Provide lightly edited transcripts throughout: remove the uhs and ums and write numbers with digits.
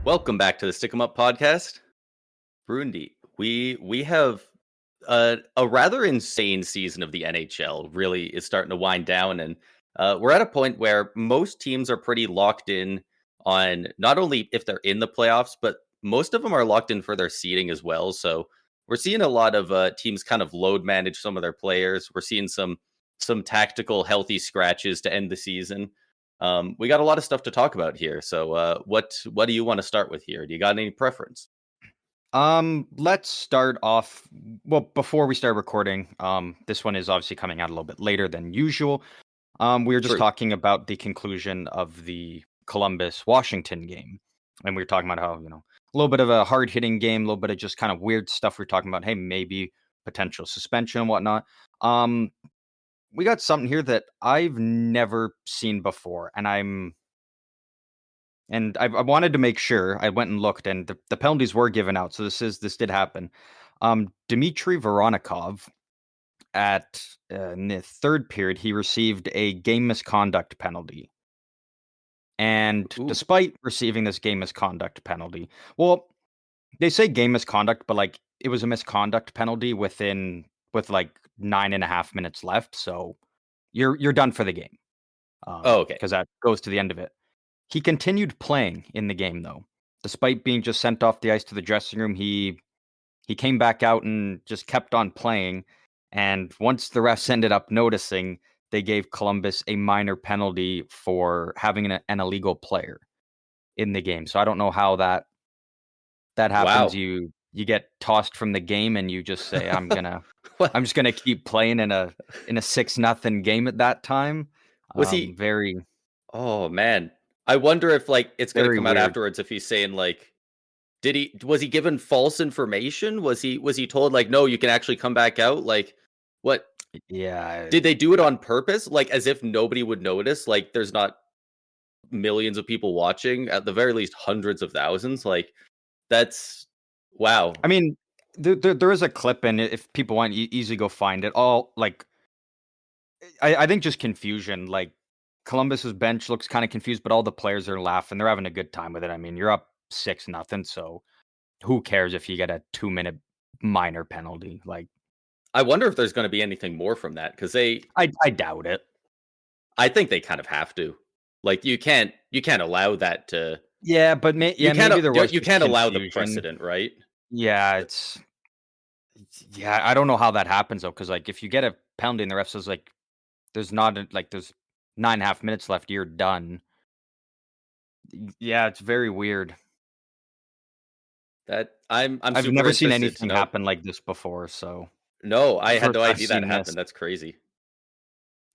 Welcome back to the Stick 'em Up podcast. Brundi, we have a rather insane season of the NHL. Really is starting to wind down, and we're at a point where most teams are pretty locked in on not only if they're in the playoffs, but most of them are locked in for their seeding as well. So we're seeing a lot of teams kind of load manage some of their players. We're seeing some tactical healthy scratches to end the season. We got a lot of stuff to talk about here. So what do you want to start with here? Do you got any preference? Let's start off. Well, before we start recording, this one is obviously coming out a little bit later than usual. We were just True. talking about the conclusion of the Columbus-Washington game, and we were talking about how, a little bit of a hard-hitting game, a little bit of just kind of weird stuff. We are talking about, hey, maybe potential suspension and whatnot. We got something here that I've never seen before, and I wanted to make sure. I went and looked, and the penalties were given out. So this did happen. Dmitry Voronikov, in the third period, he received a game misconduct penalty. And Ooh. despite receiving this game misconduct penalty, well, they say game misconduct, but it was a misconduct penalty with 9.5 minutes left. So you're done for the game. Oh, okay. Because that goes to the end of it. He continued playing in the game, though. Despite being just sent off the ice to the dressing room, he came back out and just kept on playing. And once the refs ended up noticing, they gave Columbus a minor penalty for having an illegal player in the game. So I don't know how that happens. Wow. You get tossed from the game and you just say, I'm What? just gonna keep playing in a 6-0 game at that time. Was he? Very, Oh man, I wonder if it's gonna very come out weird. afterwards if he's saying was he given false information? Was he told no, you can actually come back out? What Yeah. did they do it on purpose? As if nobody would notice? There's not millions of people watching, at the very least hundreds of thousands. That's wow. I mean, there is a clip, and if people want, easily go find it. I think just confusion. Columbus's bench looks kind of confused, but all the players are laughing. They're having a good time with it. I mean, you're up 6-0, so who cares if you get a 2-minute minor penalty? I wonder if there's going to be anything more from that because I doubt it. I think they kind of have to. You can't allow that to. Yeah, but maybe there was. You just can't allow the confusion. precedent, right? Yeah, I don't know how that happens though, because if you get a penalty and the ref says there's not there's 9.5 minutes left, you're done. Yeah, it's very weird. That I'm I've super never seen interested to anything know. happen like this before, so No, I had first no I've idea that seen happened. this. That's crazy.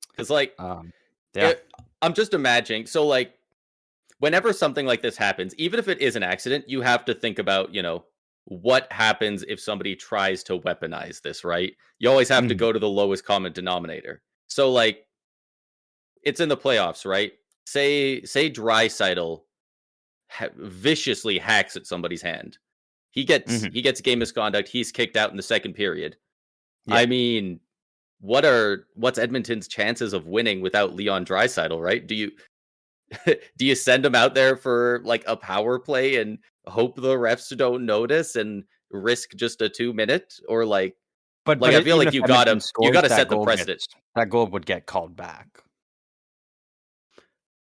Because Yeah. I'm just imagining. So whenever something like this happens, even if it is an accident, you have to think about what happens if somebody tries to weaponize this, right? You always have to Mhm. go to the lowest common denominator. So it's in the playoffs, right? Say Draisaitl viciously hacks at somebody's hand. He gets Mhm. he gets game misconduct. He's kicked out in the second period. Yeah. I mean, what's Edmonton's chances of winning without Leon Draisaitl, right? Do you send him out there for a power play and hope the refs don't notice and risk just a 2 minute? Or But I feel even like if you Edmonton gotta you scores, gotta set the precedent. that goal would get called back.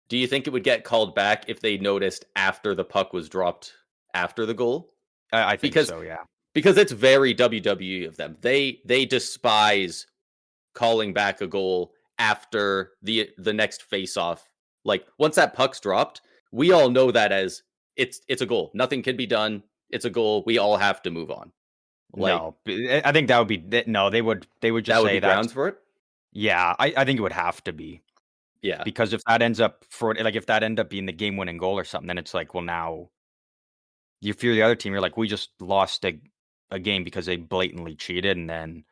Do you think it would get called back if they noticed after the puck was dropped after the goal? I think Because so, yeah. because it's very WWE of them. They despise calling back a goal after the next face off. Once that puck's dropped, we all know that as it's a goal. Nothing can be done. It's a goal. We all have to move on. No, I think that would be no, they would That just would say be that. grounds for it. Yeah, I think it would have to be. Yeah. Because if that ends up if that end up being the game-winning goal or something, then it's well, now if you're the other team, you're we just lost a game because they blatantly cheated, and then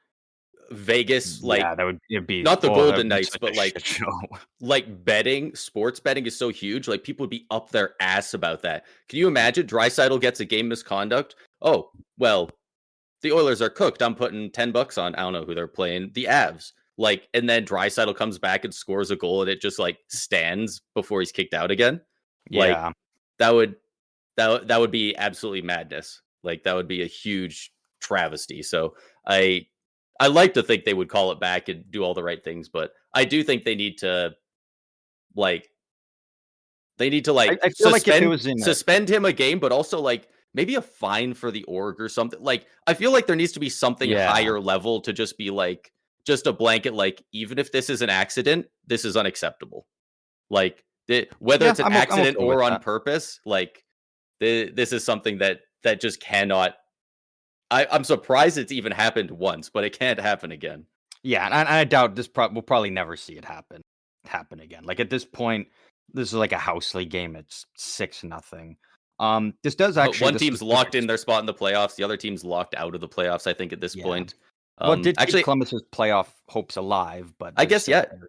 Vegas, yeah, it'd be not the that Golden would be Knights, such but a shit show. betting, sports betting is so huge. People would be up their ass about that. Can you imagine Draisaitl gets a game misconduct? Oh, well, the Oilers are cooked. I'm putting $10 on, I don't know who they're playing, the Avs. And then Draisaitl comes back and scores a goal and it just stands before he's kicked out again. Yeah. That would that would be absolutely madness. Like that would be a huge travesty. So I like to think they would call it back and do all the right things, but I do think like they need to I feel like if it was in a suspend him a game, but also like maybe a fine for the org or something. Like I feel like there needs to be something yeah. higher level to just be like just a blanket. Like even if this is an accident, this is unacceptable. Like whether Yeah, it's an I'm accident okay with or on that. purpose, like this is something that just cannot. I'm surprised it's even happened once, but it can't happen again. Yeah, and I doubt we'll probably never see it happen again. Like at this point, this is like a house league game. It's 6-0. This does actually One the team's locked in statistics. their spot in the playoffs. The other team's locked out of the playoffs. I think at this Yeah. point. Well, it did keep Actually, Columbus's playoff hopes alive, but I there's guess still yeah,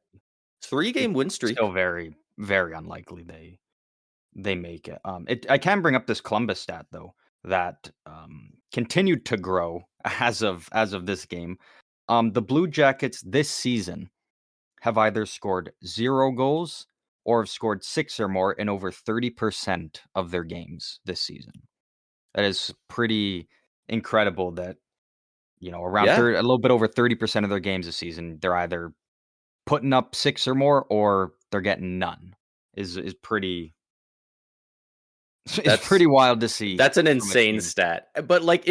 it's 3-game win streak. still very, very unlikely they make it. I can bring up this Columbus stat though that continued to grow as of this game. The Blue Jackets this season have either scored 0 goals or have scored 6 or more in over 30% of their games this season. That is pretty incredible that, around Yeah, a little bit over 30% of their games this season, they're either putting up 6 or more or they're getting none. Is pretty is that's pretty wild to see that's an from a insane team. stat. But like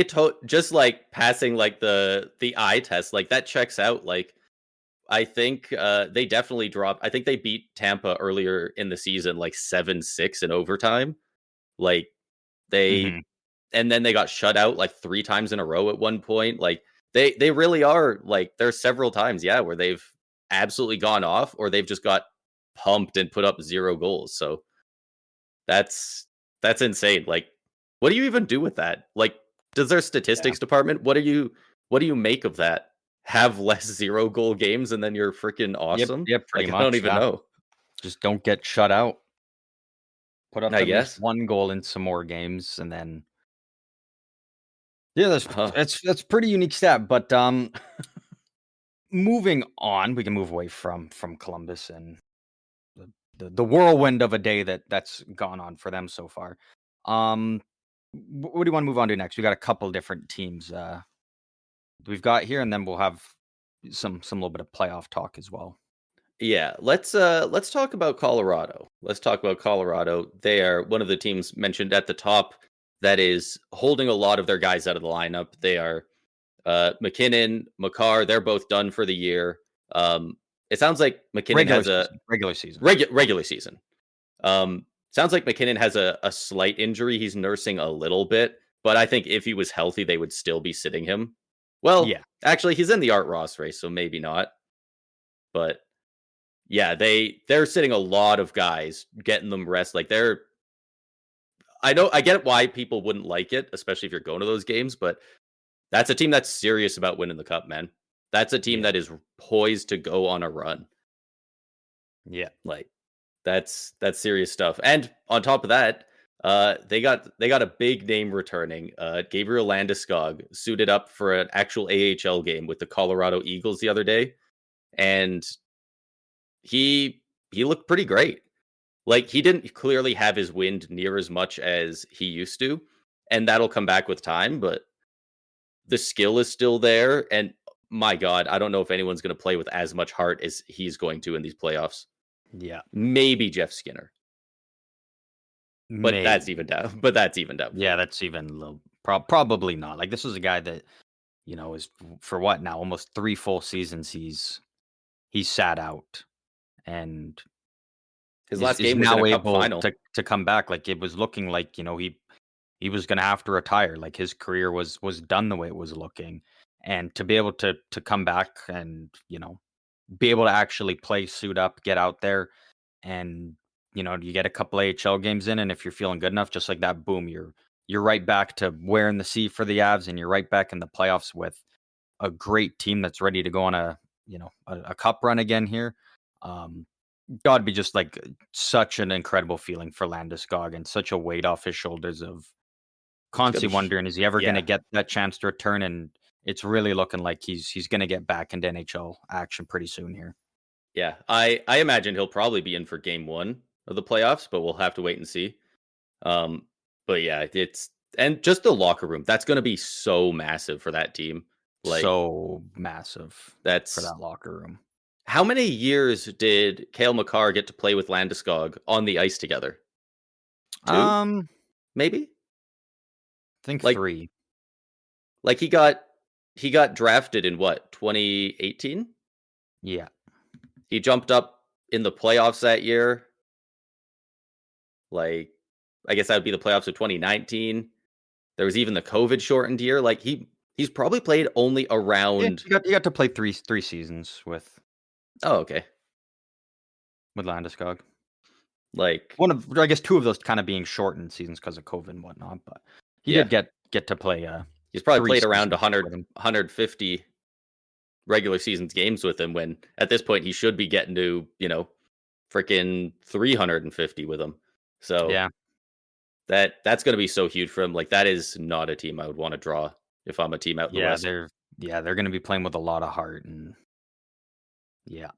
just like passing like the eye test, like that checks out. Like I think they definitely dropped. I think they beat Tampa earlier in the season, like 7-6 in overtime. Like they Mhm. and then they got shut out like 3 times in a row at one point. Like they really are like there's several times, yeah, where they've absolutely gone off or they've just got pumped and put up 0 goals. So that's that's insane. Like what do you even do with that? Like does their Yeah. statistics department, what do you make of that? Have less 0 goal games and then you're freaking Yep, awesome? yep, pretty Like I don't much, even yeah. know. Just don't get shut out. Put up I at least guess. 1 goal in some more games and then yeah, that's Huh. that's pretty unique stat, but, moving on, we can move away from Columbus and the whirlwind of a day that's gone on for them so far. What do you wanna move on to next? We got a couple different teams, we've got here, and then we'll have some little bit of playoff talk as well. Yeah, let's talk about Colorado. Let's talk about Colorado. They are one of the teams mentioned at the top that is holding a lot of their guys out of the lineup. They are McKinnon, Makar, they're both done for the year. It sounds like McKinnon has a Regular season. regular season. Sounds like McKinnon has a slight injury. He's nursing a little bit, but I think if he was healthy, they would still be sitting him. Well, Yeah, actually, he's in the Art Ross race, so maybe not. But yeah, they're sitting a lot of guys, getting them rest. Like I know I get why people wouldn't like it, especially if you're going to those games, but that's a team that's serious about winning the cup, man. That's a team yeah, that is poised to go on a run. yeah. Like that's serious stuff. And on top of that, they got a big name returning. Gabriel Landeskog suited up for an actual AHL game with the Colorado Eagles the other day, and he looked pretty great. Like he didn't clearly have his wind near as much as he used to, and that'll come back with time, but the skill is still there and my god, I don't know if anyone's going to play with as much heart as he's going to in these playoffs. Yeah, Maybe Jeff Skinner, but maybe. that's even Yeah, doubtful. that's even a little probably not. Like, this is a guy that, is for what now? Almost 3 full seasons he's sat out and His is last is game was in a now cup able final. to come back. Like, it was looking like, he was gonna have to retire. Like, his career was done the way it was looking, and to be able to come back and, be able to actually play, suit up, get out there, and, you get a couple AHL games in, and if you're feeling good enough, just like that, boom, you're right back to wearing the C for the Avs, and you're right back in the playoffs with a great team that's ready to go on a cup run again here. Um, Gotta be just like such an incredible feeling for Landeskog and such a weight off his shoulders of It's gonna be constantly wondering, is he ever gonna yeah. get that chance to return? And it's really looking like he's gonna get back into NHL action pretty soon here. Yeah. I imagine he'll probably be in for game 1 of the playoffs, but we'll have to wait and see. Um But yeah, and just the locker room. That's going to be so massive for that team. Like So massive for that's that locker room. how many years did Cale Makar get to play with Landeskog on the ice together? 2, maybe. I think Like 3. like he got drafted in what 2018. Yeah. He jumped up in the playoffs that year. Like I guess that would be the playoffs of 2019. There was even the COVID shortened year. Like he's probably played only Yeah, around. you got to play three seasons Oh, okay. with Landeskog. Like One of, I guess, 2 of those kind of being shortened seasons because of COVID and whatnot. But he yeah, did get to play he's probably 3 played around seasons 100, with him. 150 regular seasons games with him. When at this point he should be getting to freaking 350 with him. So Yeah, that's going to be so huge for him. Like that is not a team I would want to draw if I'm a team out in the yeah, West. they're going to be playing with a lot of heart and yeah,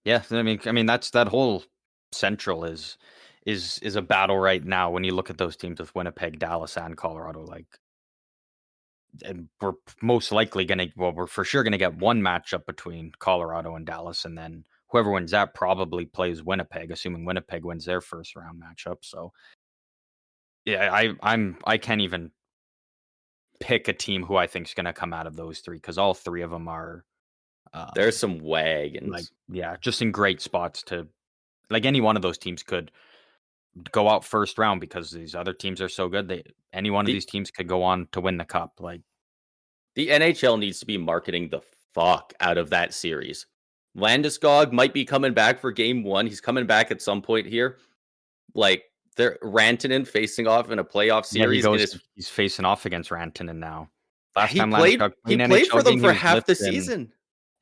yeah. I mean that's that whole Central is a battle right now. When you look at those teams with Winnipeg, Dallas, and Colorado, like, and we're most likely going to, well, we're for sure going to get one matchup between Colorado and Dallas, and then whoever wins that probably plays Winnipeg, assuming Winnipeg wins their first round matchup. So yeah, I can't even pick a team who I think is going to come out of those 3 because all 3 of them are There's um, some like, wagons. yeah, just in great spots to, like, any one of those teams could go out first round because these other teams are so good. Any one of The these teams could go on to win the cup. Like, the NHL needs to be marketing the fuck out of that series. Landeskog might be coming back for game 1. He's coming back at some point here. Like they're Rantanen facing off in a playoff yeah, series in his he's facing off against Rantanen now. Last he time played Landeskog he played an played for NHL them game, he for was half the lifting. season.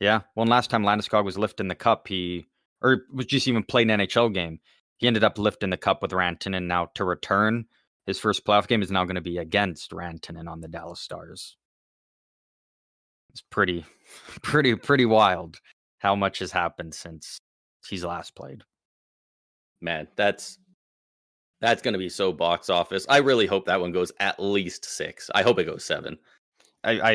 Yeah, well, last time Landeskog was lifting the cup, or was just even played an NHL game. He ended up lifting the cup with Rantanen. Now to return, his first playoff game is now going to be against Rantanen on the Dallas Stars. It's pretty, pretty wild how much has happened since he's last played. Man, that's going to be so box office. I really hope that one goes at least 6. I hope it goes 7. I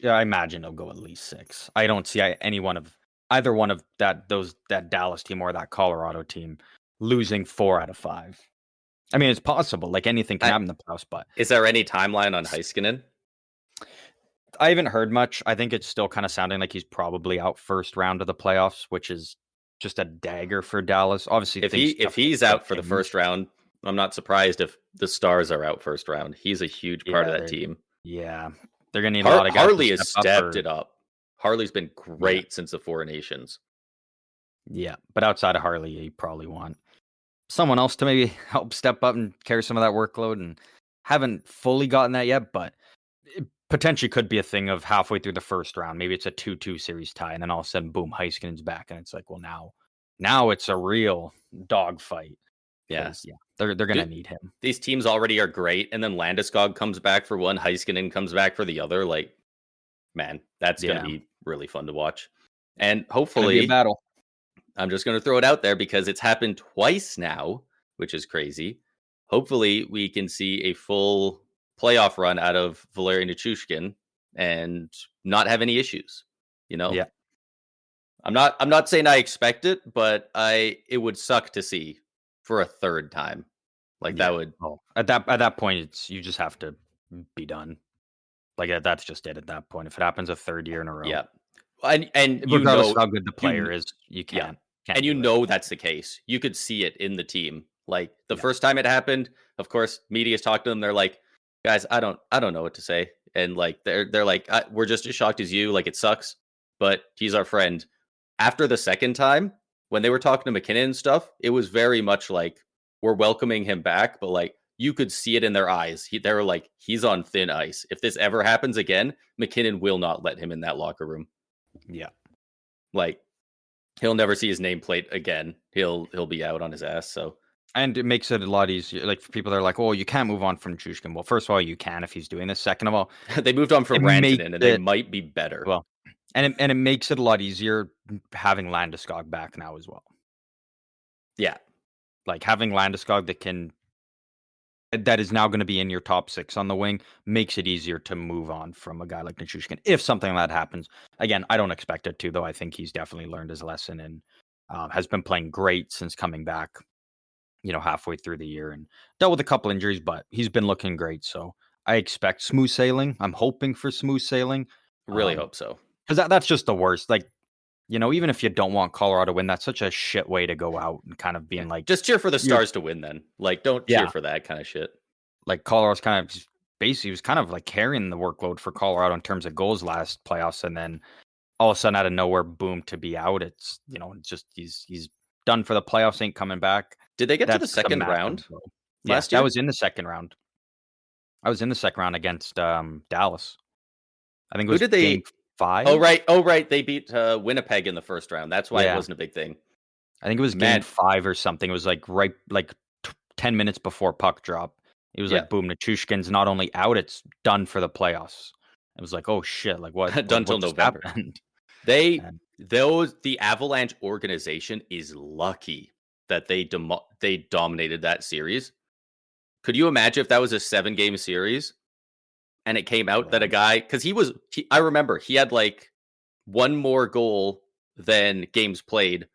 imagine it'll go at least 6. I don't see either one of that Dallas team or that Colorado team losing 4 out of 5. I mean, it's possible. Like anything can happen in the playoffs, but Is there any timeline on Heiskanen? I haven't heard much. I think it's still kind of sounding like he's probably out first round of the playoffs, which is just a dagger for Dallas. Obviously, If he's out for the first round, I'm not surprised if the Stars are out first round. He's a huge part of that team. Yeah, they're gonna need a lot of guys. Harley has stepped it up. Harley's been great since the Four Nations. Yeah, but outside of Harley, you probably want someone else to maybe help step up and carry some of that workload, and haven't fully gotten that yet, but it potentially could be a thing of halfway through the first round. Maybe it's a 2-2 series tie, and then all of a sudden, boom, Heiskanen's back, and it's like, well, now it's a real dogfight. Yeah, they're gonna need him. These teams already are great, and then Landeskog comes back for one, Heiskanen comes back for the other. Like, man, that's gonna be really fun to watch, and hopefully, be a battle. I'm just gonna throw it out there because it's happened twice now, which is crazy. Hopefully, we can see a full playoff run out of Valeri Nichushkin and not have any issues. Yeah. I'm not saying I expect it, but it would suck to see for a third time. Like that would at that point you just have to be done. Like that's just it at that point. If it happens a third year in a row. Yeah. And regardless of how good the player is, you can't. And that's the case. You could see it in the team. Like the first time it happened, of course, media's talked to them. They're like, guys, I don't know what to say. And like they're like, we're just as shocked as you. Like it sucks, but he's our friend. After the second time, when they were talking to McKinnon and stuff, it was very much like we're welcoming him back, but like you could see it in their eyes. They were like, he's on thin ice. If this ever happens again, McKinnon will not let him in that locker room. Yeah. Like he'll never see his nameplate again. He'll be out on his ass. So, and it makes it a lot easier. Like for people that are like, oh, you can't move on from Chushkin. Well, first of all, you can if he's doing this. Second of all, they moved on from Rantanen and they might be better. Well, and it makes it a lot easier having Landeskog back now as well. Yeah. Like having Landeskog that can that is now going to be in your top 6 on the wing makes it easier to move on from a guy like Nikishin if something like that happens. Again, I don't expect it to, though. I think he's definitely learned his lesson and has been playing great since coming back, halfway through the year and dealt with a couple injuries, but he's been looking great. So I expect smooth sailing. I'm hoping for smooth sailing. Really hope so. Because that's just the worst. Like, even if you don't want Colorado to win, that's such a shit way to go out and kind of being like, just cheer for the Stars to win then. Like, don't cheer for that kind of shit. Like, Colorado's kind of basically was kind of like carrying the workload for Colorado in terms of goals last playoffs. And then all of a sudden out of nowhere, boom, to be out. It's, just he's done for the playoffs, ain't coming back. Did they get to the second round last year? That was in the second round. I was in the second round against Dallas. I think it was game 5. Oh, right. They beat Winnipeg in the first round. That's why it wasn't a big thing. I think it was game 5 or something. It was like 10 minutes before puck drop. It was like, boom, Nichushkin's not only out, it's done for the playoffs. It was like, oh shit, like what? Done till November. The Avalanche organization is lucky that they dominated that series. Could you imagine if that was a 7-game series and it came out that a guy, because I remember he had like one more goal than games played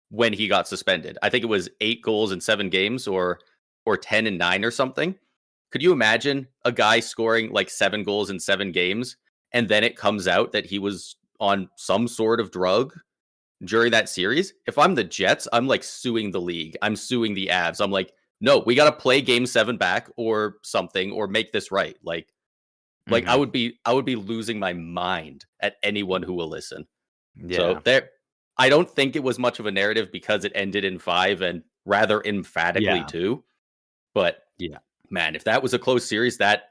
when he got suspended. I think it was 8 goals in 7 games or 10 and 9 or something. Could you imagine a guy scoring like 7 goals in 7 games and then it comes out that he was on some sort of drug during that series? If I'm the Jets, I'm like suing the league. I'm suing the Avs. I'm like, no, we got to play game 7 back or something or make this right. Like I would be losing my mind at anyone who will listen. Yeah. So I don't think it was much of a narrative because it ended in 5 and rather emphatically too. But man, if that was a close series, that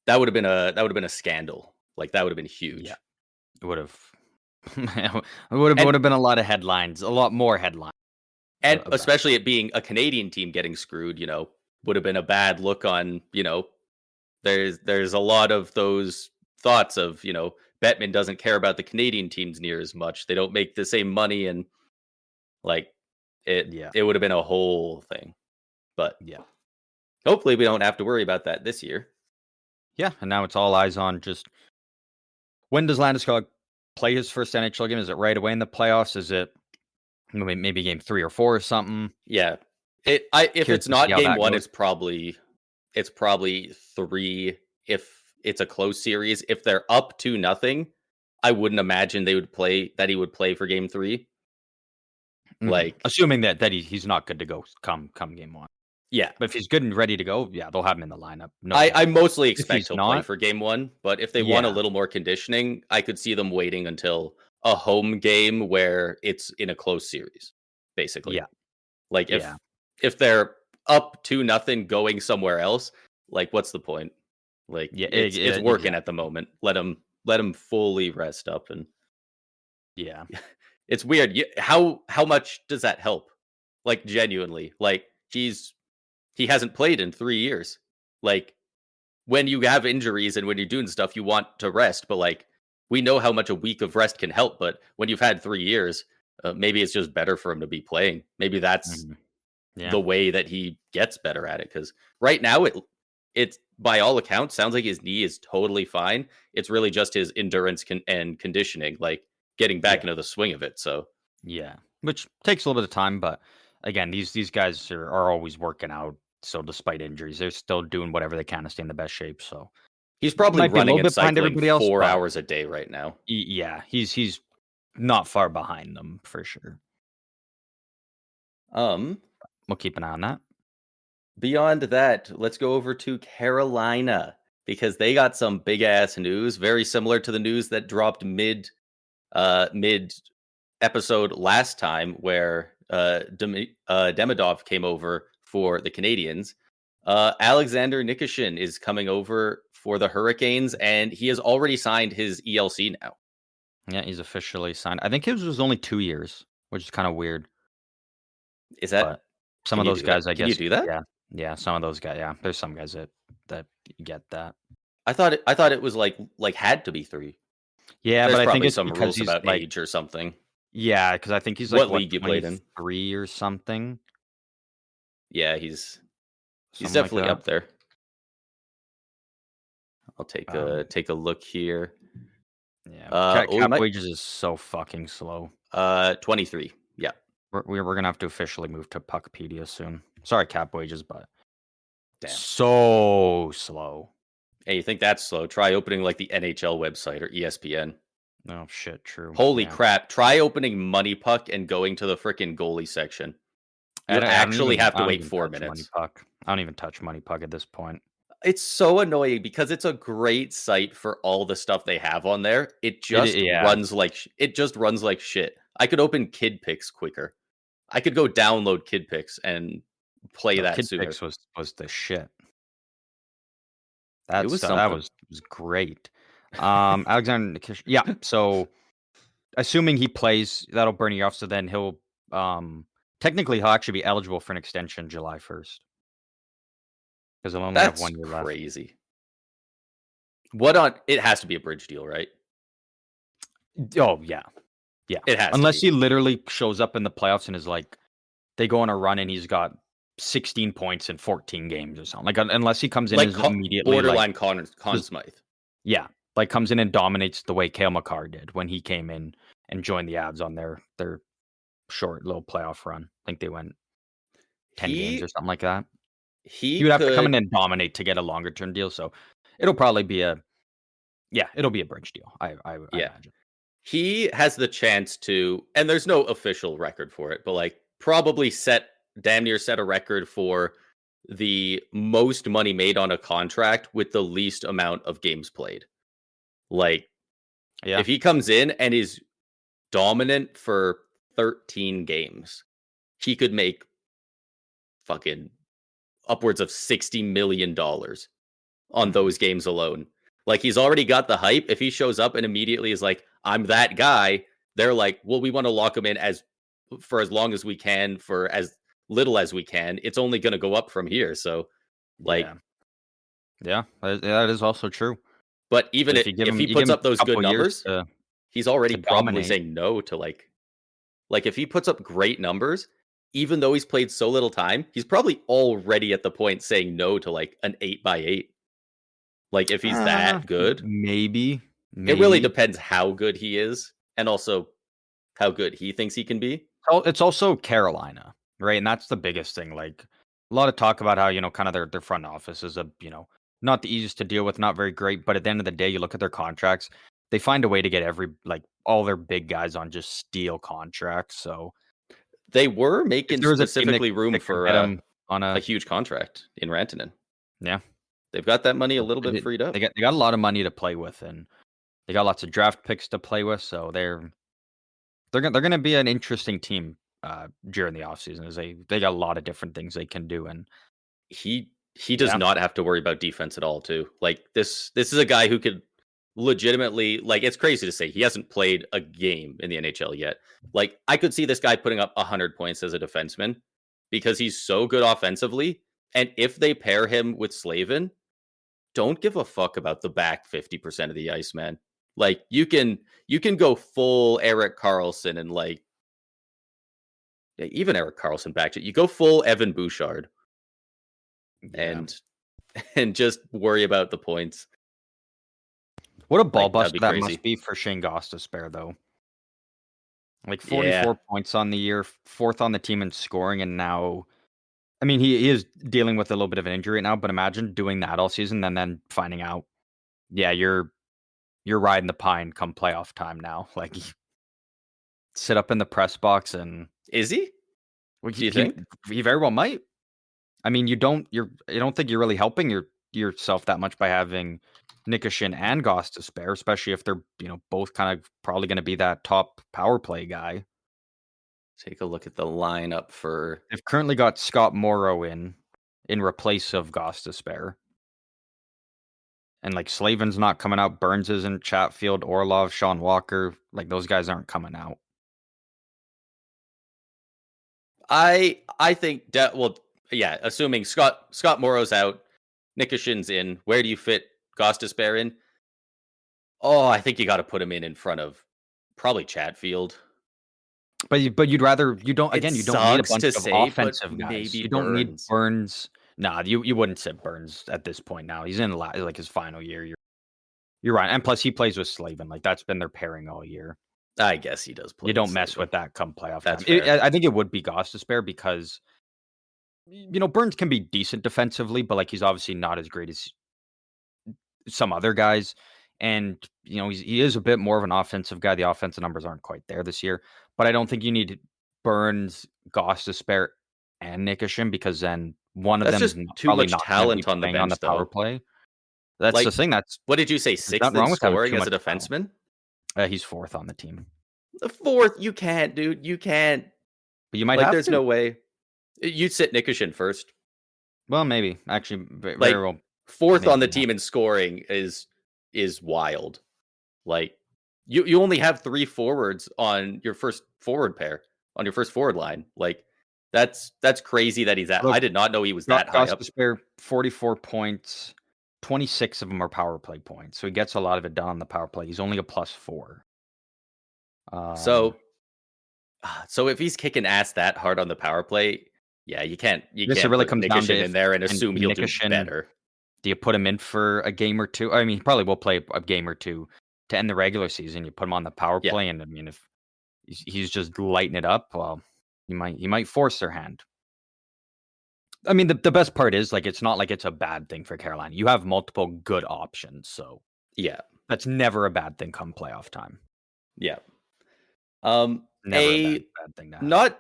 would have been a scandal. Like that would have been huge. Yeah. It would have would have been a lot of headlines, a lot more headlines. And especially it being a Canadian team getting screwed, would have been a bad look on, there's a lot of those thoughts of, Bettman doesn't care about the Canadian teams near as much. They don't make the same money and like it would have been a whole thing. But hopefully we don't have to worry about that this year. Yeah, and now it's all eyes on just when does Landeskog play his first NHL game? Is it right away in the playoffs? Is it maybe game 3 or 4 or something? Yeah. If it's not game 1, it's probably 3 if it's a close series. If they're up 2-0, I wouldn't imagine he would play for game 3. Like assuming that he's not good to go come game 1. Yeah. But if he's good and ready to go, they'll have him in the lineup. No, I mostly expect he'll play for game 1, but if they want a little more conditioning, I could see them waiting until a home game where it's in a close series, basically. Yeah. Like if they're up 2-0 going somewhere else, like what's the point? Like it's working at the moment. Let him fully rest up and it's weird. How much does that help? Like genuinely, like he hasn't played in 3 years. Like when you have injuries and when you're doing stuff, you want to rest, but like we know how much a week of rest can help. But when you've had 3 years, maybe it's just better for him to be playing. Maybe that's the way that he gets better at it. Because right now, it's by all accounts sounds like his knee is totally fine. It's really just his endurance and conditioning, like getting back into the swing of it. So which takes a little bit of time, but again, these guys are always working out. So despite injuries, they're still doing whatever they can to stay in the best shape. So he's probably running and cycling 4 hours a day right now. Yeah, he's not far behind them for sure. We'll keep an eye on that. Beyond that, let's go over to Carolina because they got some big ass news, very similar to the news that dropped mid episode last time, where Demidov came over for the Canadians. Alexander Nikishin is coming over for the Hurricanes, and he has already signed his ELC now. Yeah, he's officially signed. I think his was only 2 years, which is kind of weird. Is that? But some of those guys, I guess. Can you do that? Yeah. Some of those guys. Yeah, there's some guys that get that. I thought it was like had to be 3. Yeah, there's but I think it's some rules about age or something. Yeah, because I think he's like what league you played in? 3 or something. Yeah, he's definitely up there. I'll take a look here. Yeah, We cap might wages is so fucking slow. 23. Yeah. We're gonna have to officially move to Puckpedia soon. Sorry, cap wages, but Damn. so slow. Hey, you think that's slow? Try opening like the NHL website or ESPN. Oh shit, true. Holy Yeah. crap! Try opening Money Puck and going to the freaking goalie section. You would I don't actually have I to don't wait even 4 touch Money minutes. Puck. I don't even touch Money Puck at this point. It's so annoying because it's a great site for all the stuff they have on there. It just Yeah. runs like shit. I could open Kid Picks quicker. I could go download Kid Picks and play No, that Kid sooner. Picks was the shit. It was something. Was great. Alexander Nikishin, yeah. So assuming he plays, that'll burn you off. So then he'll technically he'll actually be eligible for an extension July 1st because he'll only have That's 1 year left. crazy. It has to be a bridge deal, right? Oh yeah, yeah. It has Unless to be. he literally shows up in the playoffs and is like, they go on a run and he's got 16 points in 14 games or something. Like unless he comes in Like as immediately borderline like, Conn Smythe. yeah, like comes in and dominates the way Cale Makar did when he came in and joined the Avs on their short little playoff run. I think they went 10 games or something like that. He would have to come in and dominate to get a longer term deal. So it'll probably be it'll be a bridge deal. I imagine. He has the chance to, and there's no official record for it, but like probably damn near set a record for the most money made on a contract with the least amount of games played. Like, if he comes in and is dominant for 13 games, he could make fucking upwards of $60 million on those games alone. Like, he's already got the hype. If he shows up and immediately is like, I'm that guy, they're like, well, we want to lock him in for as long as we can, for as little as we can. It's only going to go up from here. So, like, yeah, that is also true. But even if he puts up those good numbers, he's already probably saying no to like if he puts up great numbers, even though he's played so little time, he's probably already at the point saying no to like an 8x8. Like, if he's that good, maybe. It really depends how good he is, and also how good he thinks he can be. Oh, it's also Carolina, right? And that's the biggest thing. Like, a lot of talk about how, kind of their front office is not the easiest to deal with, not very great. But at the end of the day, you look at their contracts, they find a way to get all their big guys on just steal contracts. So they were making specifically room for on a huge contract in Rantanen. Yeah. They've got that money a little bit freed up. They got a lot of money to play with, and they got lots of draft picks to play with. So they're going to be an interesting team during the offseason. As they got a lot of different things they can do, and he does not have to worry about defense at all. Too, like this is a guy who could legitimately, like, it's crazy to say he hasn't played a game in the NHL yet. Like, I could see this guy putting up 100 points as a defenseman because he's so good offensively, and if they pair him with Slavin, don't give a fuck about the back 50% of the ice, man. Like, you can go full Erik Karlsson and like even Erik Karlsson back. You go full Evan Bouchard and just worry about the points. What a ball buster that must be for Shane Gostisbehere, though. Like 44 points on the year, 4th on the team in scoring, and now, I mean, he is dealing with a little bit of an injury right now. But imagine doing that all season and then finding out, you're riding the pine come playoff time now. Like, sit up in the press box and is he? What do you think? He very well might. I mean, you don't think you're really helping yourself that much by having Nikishin and Gostisbehere, especially if they're both kind of probably going to be that top power play guy. Take a look at the lineup for. They've currently got Scott Morrow in replace of Gostisbehere. And like Slavin's not coming out. Burns isn't. Chatfield, Orlov, Sean Walker, like those guys aren't coming out. I think assuming Scott Morrow's out, Nikishin's in. Where do you fit Gostisbehere in? Oh, I think you got to put him in front of probably Chatfield. But you don't need a bunch of offensive guys. You don't need Burns. Nah, you wouldn't sit Burns at this point now. He's in like his final year. You're right. And plus, he plays with Slavin. Like, that's been their pairing all year. I guess he does play. You don't mess with that come playoff That's time. fair. I think it would be Gostisbehere because, Burns can be decent defensively, but, like, he's obviously not as great as some other guys. And, he is a bit more of an offensive guy. The offensive numbers aren't quite there this year. But I don't think you need Burns, Gostisbehere, and Nikishin because then one of That's them is just too probably much not gonna be talent on the playing on bench, the power though. play. That's Like, the thing. what did you say? There's 6th nothing in wrong with having scoring too as a much talent. defenseman? He's 4th on the team. The 4th, you can't, dude. You can't. But you might Like, have there's to. no way. You'd sit Nikishin first. Well, maybe. Actually, Like, very well. 4th on the maybe team in scoring is wild. Like, you only have 3 forwards on your first forward pair, on your first forward line. Like, that's crazy that he's that. Look, I did not know he was that high up. Gostisbehere, 44 points. 26 of them are power play points. So he gets a lot of it done on the power play. He's only a +4. So if he's kicking ass that hard on the power play, yeah, you can't This really put comes down to Nikishin in there and assume he'll do better. Do you put him in for a game or two? I mean, he probably will play a game or two to end the regular season. You put him on the power Yeah. play, and I mean, if he's just lighting it up, well, he might force their hand. I mean, the best part is, like, it's not like it's a bad thing for Carolina. You have multiple good options, so Yeah. that's never a bad thing come playoff time. Yeah. Never a bad thing to have.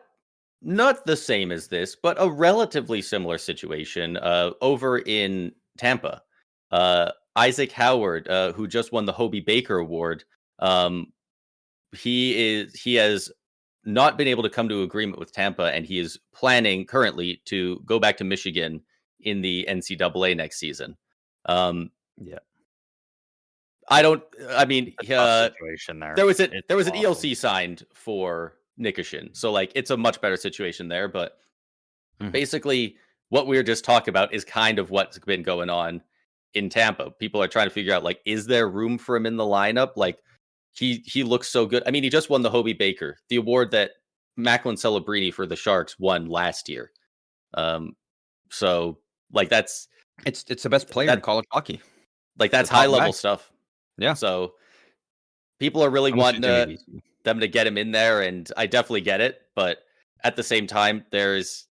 Not the same as this, but a relatively similar situation over in Tampa. Isaac Howard, who just won the Hobey Baker Award, he has not been able to come to agreement with Tampa, and he is planning currently to go back to Michigan in the NCAA next season. Yeah. I mean, situation there. There was an ELC signed for Nikishin, so like it's a much better situation there. But basically, what we were just talking about is kind of what's been going on in Tampa. People are trying to figure out, like, is there room for him in the lineup? Like, he looks so good. I mean, he just won the Hobey Baker, the award that Macklin Celebrini for the Sharks won last year. So like it's the best player in college hockey. Like, that's high level stuff. Yeah. So people are really wanting them to get him in there, and I definitely get it. But at the same time, there's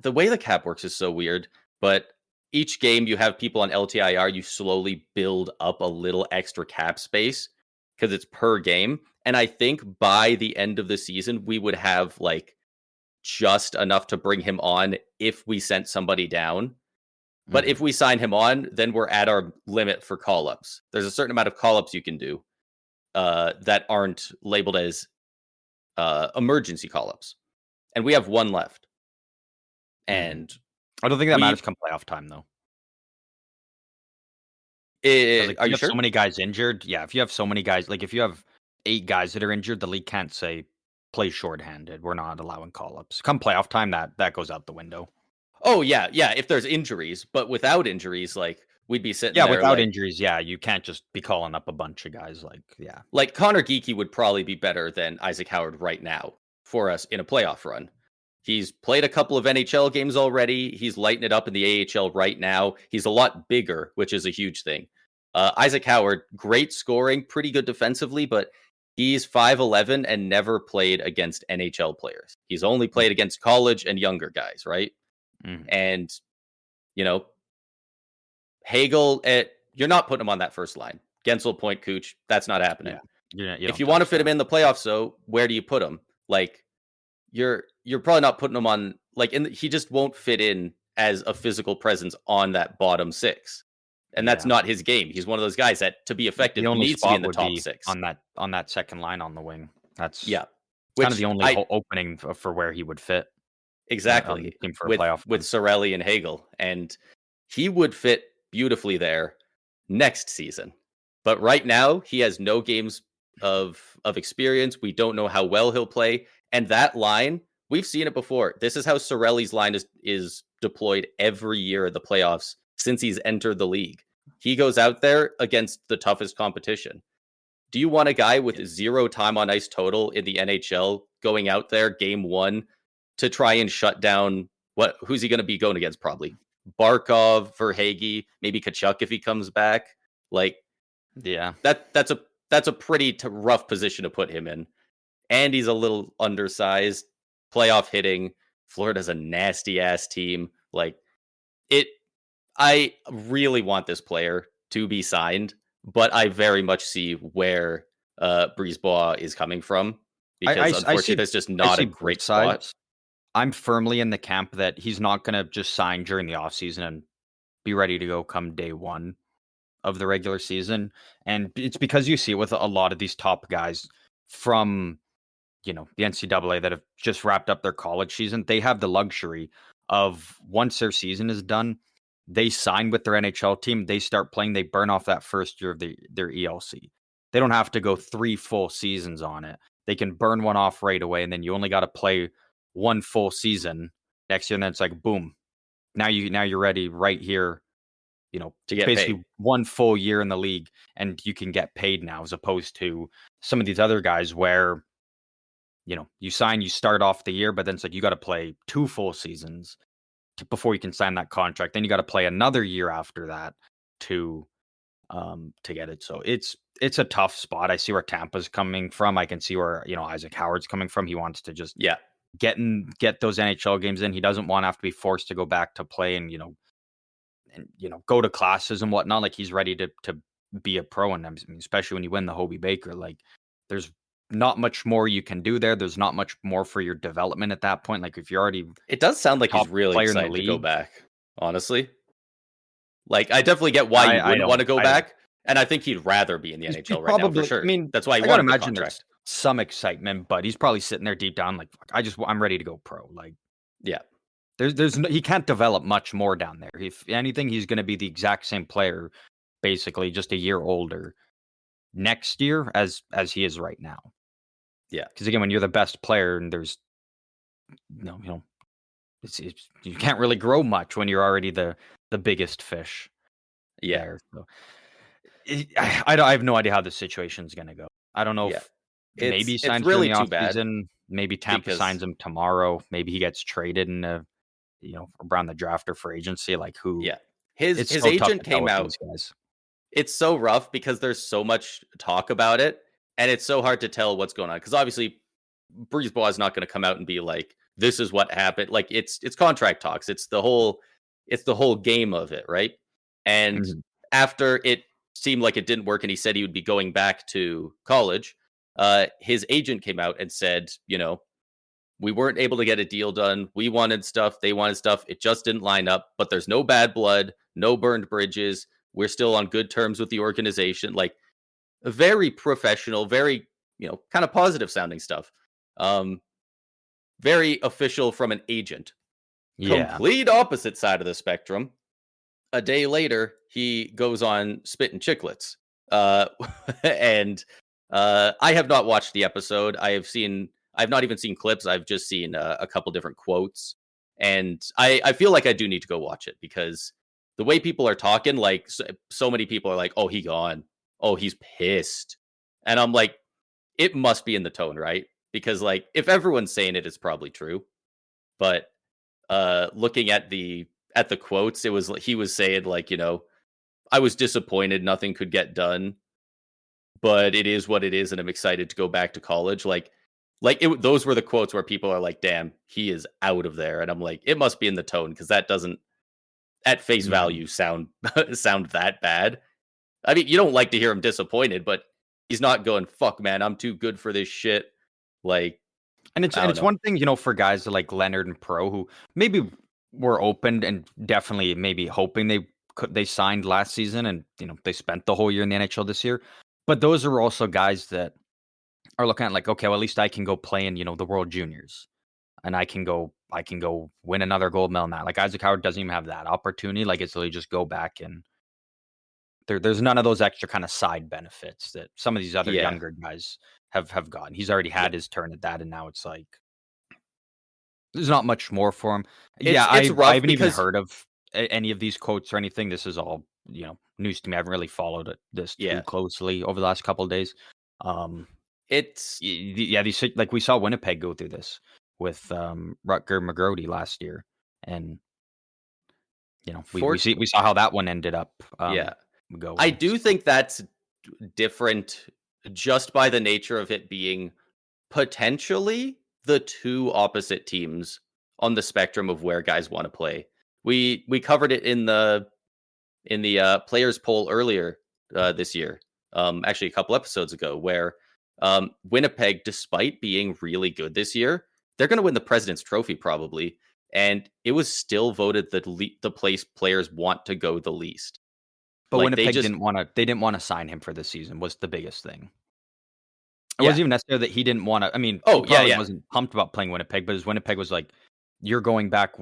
the way the cap works is so weird. But each game you have people on LTIR, you slowly build up a little extra cap space because it's per game. And I think by the end of the season, we would have like just enough to bring him on if we sent somebody down. But if we sign him on, then we're at our limit for call-ups. There's a certain amount of call-ups you can do that aren't labeled as emergency call-ups. And we have one left. And I don't think that matters come playoff time, though. Are you sure? So many guys injured. Yeah, if you have so many guys, like if you have 8 guys that are injured, the league can't say play shorthanded. We're not allowing call-ups. Come playoff time, that goes out the window. Oh, yeah. If there's injuries, but without injuries, like, we'd be sitting there. Yeah, without injuries, yeah, you can't just be calling up a bunch of guys. Like, yeah. Like, Connor Geekie would probably be better than Isaac Howard right now for us in a playoff run. He's played a couple of NHL games already. He's lighting it up in the AHL right now. He's a lot bigger, which is a huge thing. Isaac Howard, great scoring, pretty good defensively, but he's 5'11" and never played against NHL players. He's only played against college and younger guys, right? And, Hagel, you're not putting him on that first line. Gensel, Point, Cooch, that's not happening. Yeah. If you want to fit him in the playoffs, though, where do you put him? Like, you're probably not putting him on, like, he just won't fit in as a physical presence on that bottom 6. And that's not his game. He's one of those guys that, to be effective, needs to be in the top 6. On that second line on the wing. That's kind of the only opening for where he would fit. Exactly. For a playoff with Cirelli and Hagel. And he would fit beautifully there next season. But right now, he has no games of experience. We don't know how well he'll play. And that line, we've seen it before. This is how Cirelli's line is deployed every year in the playoffs since he's entered the league. He goes out there against the toughest competition. Do you want a guy with 0 time on ice total in the NHL going out there game 1 to try and shut down who's he going to be going against? Probably Barkov, Verhaeghe, maybe Tkachuk if he comes back. Like Yeah. that's a pretty rough position to put him in. And he's a little undersized, playoff hitting. Florida's a nasty ass team. Like it I really want this player to be signed, but I very much see where Brisebois is coming from because I unfortunately see that's just I not a see both great spot. sides. I'm firmly in the camp that he's not gonna just sign during the offseason and be ready to go come day 1 of the regular season, and it's because you see it with a lot of these top guys from, the NCAA that have just wrapped up their college season. They have the luxury of once their season is done, they sign with their NHL team, they start playing, they burn off that first year of their ELC. They don't have to go 3 full seasons on it. They can burn one off right away, and then you only gotta play 1 full season next year, and then it's like, boom, now you're ready right here, To it's get paid. basically 1 full year in the league, and you can get paid now, as opposed to some of these other guys where, you sign, you start off the year, but then it's like you got to play 2 full seasons before you can sign that contract. Then you got to play another year after that to to get it. So it's a tough spot. I see where Tampa's coming from. I can see where, Isaac Howard's coming from. He wants to just Yeah. get those NHL games in. He doesn't want to have to be forced to go back to play and go to classes and whatnot. Like he's ready to be a pro, and I mean, especially when you win the Hobey Baker, like there's not much more you can do there. There's not much more for your development at that point. Like if you're already It does sound the like he's top really player in the excited to go league, back, honestly. Like I definitely get why you I wouldn't want don't. to go back, and I think he'd rather be in the He's NHL right now for probably. I sure. mean, That's why he I gotta wanted the imagine there's contract. some excitement, but he's probably sitting there deep down, like I'm ready to go pro. Like Yeah. he can't develop much more down there. If anything, he's going to be the exact same player, basically just a year older next year as he is right now. Yeah. Because again, when you're the best player and there's no, it's you can't really grow much when you're already the biggest fish Yeah. there. So I have no idea how this situation's gonna go. I don't know Yeah. if maybe he It's signs during really the too off bad season. Maybe Tampa because signs him tomorrow. Maybe he gets traded in around the draft or for agency. Like who? yeah. His It's his so tough agent to tell came with out. these guys. It's so rough because there's so much talk about it, and it's so hard to tell what's going on. Because obviously, Breezeball is not going to come out and be like, "This is what happened." Like it's contract talks. It's the whole game of it, right? And Mhm. after it seemed like it didn't work, and he said he would be going back to college, his agent came out and said, we weren't able to get a deal done. We wanted stuff. They wanted stuff. It just didn't line up. But there's no bad blood, no burned bridges. We're still on good terms with the organization. Like very professional, very kind of positive sounding stuff. Um, very official from an agent. Yeah. Complete opposite side of the spectrum. A day later, he goes on Spit and Chicklets. Uh, and I have not watched the episode. I've not even seen clips. I've just seen a couple different quotes. And I feel like I do need to go watch it because the way people are talking, like so many people are like, oh, he gone. Oh, he's pissed. And I'm like, it must be in the tone, right? Because like if everyone's saying it, it's probably true. But looking at the quotes, it was he was saying like, I was disappointed nothing could get done, but it is what it is, and I'm excited to go back to college. Those were the quotes where people are like, "Damn, he is out of there," and I'm like, it must be in the tone because that doesn't, at face Mhm. value, sound sound that bad. I mean, you don't like to hear him disappointed, but he's not going, "Fuck, man, I'm too good for this shit." Like, And it's I and don't it's know. one thing, for guys like Leonard and Pro who maybe were open and definitely maybe hoping they signed last season and they spent the whole year in the NHL this year. But those are also guys that are looking at like, okay, well at least I can go play in, the World Juniors and I can go win another gold medal now. Like Isaac Howard doesn't even have that opportunity. Like it's really just go back and there's none of those extra kind of side benefits that some of these other Yeah, younger guys have gotten. He's already yeah. had his turn at that, and now it's like there's not much more for him. Yeah, It's I rough haven't even because heard of any of these quotes or anything. This is all, news to me. I haven't really followed this too yeah, closely over the last couple of days. Um, it's yeah, like we saw Winnipeg go through this with Rutger McGrody last year, and we for saw how that one ended up. yeah. go I in. do think that's different just by the nature of it being potentially the two opposite teams on the spectrum of where guys want to play. We covered it in the players poll earlier this year, actually a couple episodes ago, where Winnipeg, despite being really good this year, they're going to win the President's Trophy probably, and it was still voted the place players want to go the least. But Like they Winnipeg just didn't want to sign him for this season was the biggest thing. It yeah. wasn't even necessarily that he didn't want to. I mean, he Oh yeah, probably yeah, wasn't pumped about playing Winnipeg, but his Winnipeg was like, "You're going back.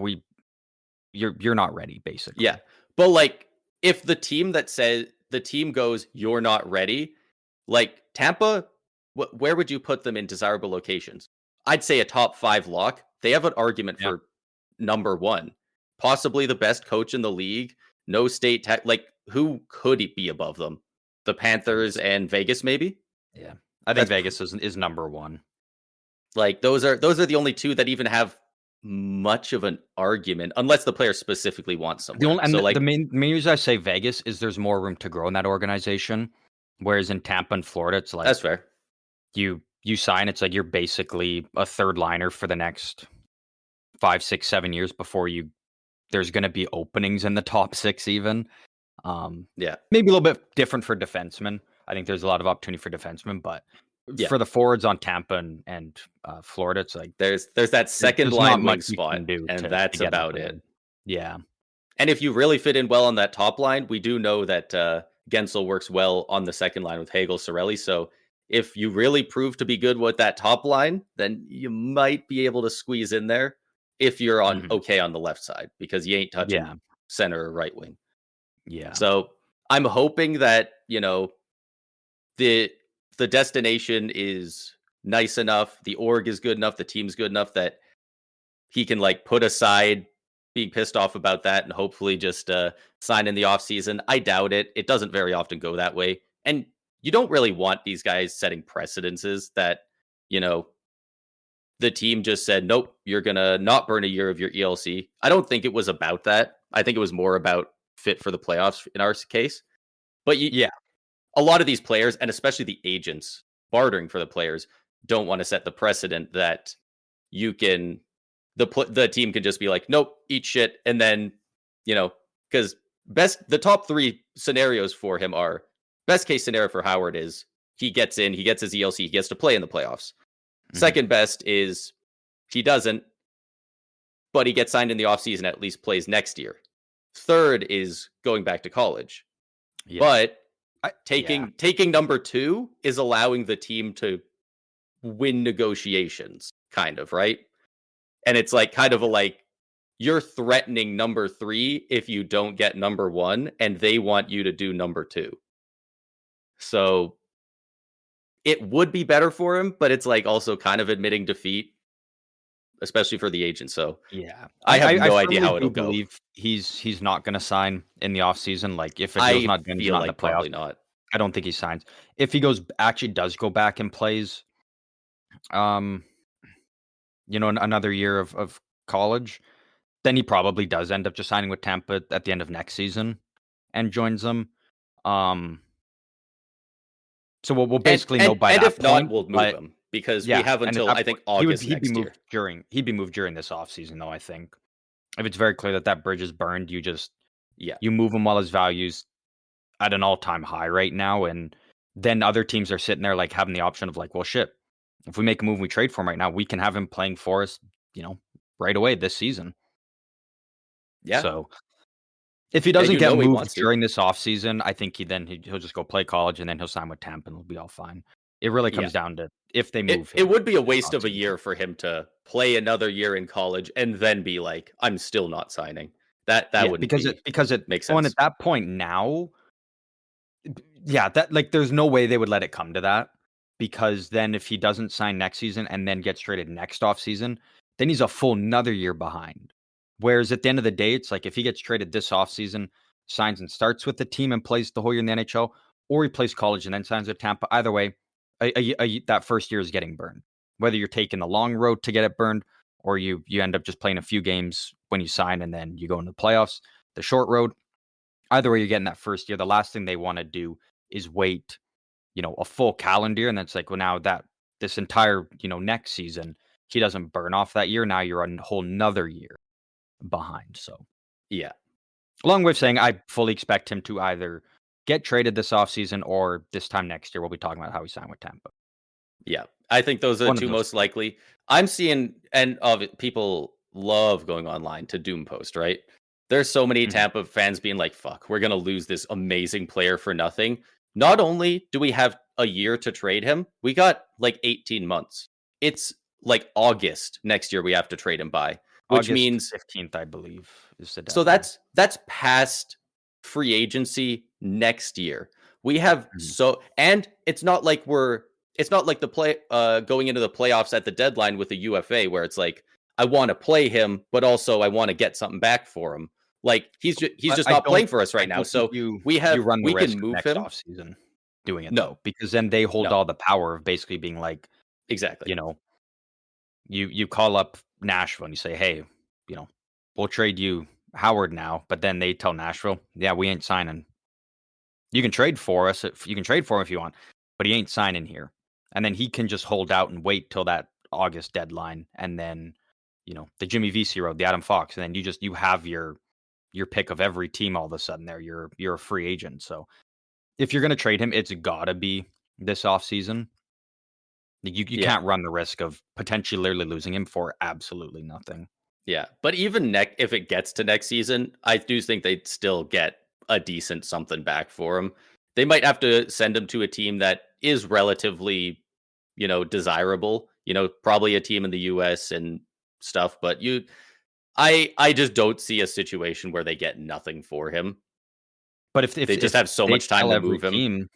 You're not ready." Basically, yeah. But like, if the team that says the team goes, you're not ready, like Tampa, where would you put them in desirable locations? I'd say a top 5 lock. They have an argument Yeah. for number 1, possibly the best coach in the league. No state tech. Like, who could it be above them? The Panthers and Vegas, maybe. yeah. I think Vegas is number one. Like those are the only two that even have much of an argument, unless the player specifically wants The somewhere. only, and So like the main reason I say Vegas is there's more room to grow in that organization, whereas in Tampa and Florida, it's like that's fair. you sign, it's like you're basically a third liner for the next 5, 6, 7 years before there's going to be openings in the top 6 even. Yeah. Maybe a little bit different for defensemen. I think there's a lot of opportunity for defensemen, but Yeah. for the forwards on Tampa and Florida, it's like There's that second there's line not wing much you spot, can do and to that's get up about there. it. Yeah. And if you really fit in well on that top line, we do know that Gensel works well on the second line with Hagel, Sorelli. So if you really prove to be good with that top line, then you might be able to squeeze in there if you're on okay on the left side, because you ain't touching Yeah. center or right wing. Yeah. So I'm hoping that, the destination is nice enough, the org is good enough, the team's good enough that he can like put aside being pissed off about that and hopefully just sign in the offseason. I doubt it. It doesn't very often go that way. And you don't really want these guys setting precedences that, the team just said, nope, you're going to not burn a year of your ELC. I don't think it was about that. I think it was more about fit for the playoffs in our case. But Yeah. a lot of these players, and especially the agents bartering for the players, don't want to set the precedent that you can the team can just be like, nope, eat shit, and then because the top 3 scenarios for him are: best case scenario for Howard is he gets in, he gets his ELC, he gets to play in the playoffs. Second best is he doesn't, but he gets signed in the offseason, at least plays next year. Third is going back to college. Yeah. But taking number 2 is allowing the team to win negotiations, kind of, right? And it's like kind of you're threatening number 3 if you don't get number 1, and they want you to do number 2. So it would be better for him, but it's like also kind of admitting defeat, especially for the agent. So yeah, I have no idea how it'll go. Believe he's not going to sign in the offseason. Like if it I goes not, feel not like in the playoffs, probably not. I don't think he signs. If he actually does go back and plays, another year of college, then he probably does end up just signing with Tampa at the end of next season and joins them. So we'll basically know by that if point. Not, we'll move him because we have until I think August next year. He'd be moved during this offseason, though. I think if it's very clear that bridge is burned, you move him while his value's at an all-time high right now, and then other teams are sitting there like having the option of like, well, shit, if we make a move, we trade for him right now, we can have him playing for us, right away this season. Yeah. So if he doesn't get moved during this offseason, I think he'll just go play college and then he'll sign with Tampa and it'll be all fine. It really comes down to if they move him. It would be a waste of a year for him to play another year in college and then be like, I'm still not signing. That wouldn't because it makes sense. And at that point now, there's no way they would let it come to that, because then if he doesn't sign next season and then gets traded next offseason, then he's a full another year behind. Whereas at the end of the day, it's like if he gets traded this offseason, signs and starts with the team and plays the whole year in the NHL, or he plays college and then signs with Tampa, either way, that first year is getting burned. Whether you're taking the long road to get it burned, or you end up just playing a few games when you sign and then you go into the playoffs, the short road, either way, you're getting that first year. The last thing they want to do is wait, a full calendar year, and then it's like, well, now that this entire, next season, he doesn't burn off that year. Now you're a whole nother year behind. So, Yeah. long way of saying, I fully expect him to either get traded this offseason or this time next year. We'll be talking about how he signed with Tampa. Yeah. I think those are the One of two those. most likely. I'm seeing, and people love going online to doom post, right? There's so many Mhm. Tampa fans being like, fuck, we're going to lose this amazing player for nothing. Not only do we have a year to trade him, we got like 18 months. It's like August next year we have to trade him by, which August means 15th, I believe, is the so deadline. that's past free agency next year. We have Mhm. and it's not like the play going into the playoffs at the deadline with a UFA where it's like I want to play him, but also I want to get something back for him. Like he's But just not playing for us I right now. don't think So you run the we can risk of move next him. offseason doing it, No, though, because then they hold no, all the power of basically being like, exactly. you know, you call up Nashville and you say, "Hey, you know, we'll trade you Howard now," but then they tell Nashville, "Yeah, we ain't signing. You can trade for us if you can trade for him if you want, but he ain't signing here." And then he can just hold out and wait till that August deadline, and then, the Jimmy VC road, the Adam Fox, and then you have your pick of every team all of a sudden there. You're a free agent. So if you're gonna trade him, it's gotta be this offseason. You Yeah. can't run the risk of potentially literally losing him for absolutely nothing. Yeah, but even if it gets to next season, I do think they'd still get a decent something back for him. They might have to send him to a team that is relatively, desirable. Probably a team in the U.S. and stuff. But I just don't see a situation where they get nothing for him. But if They just if have so they much time tell to every move him. team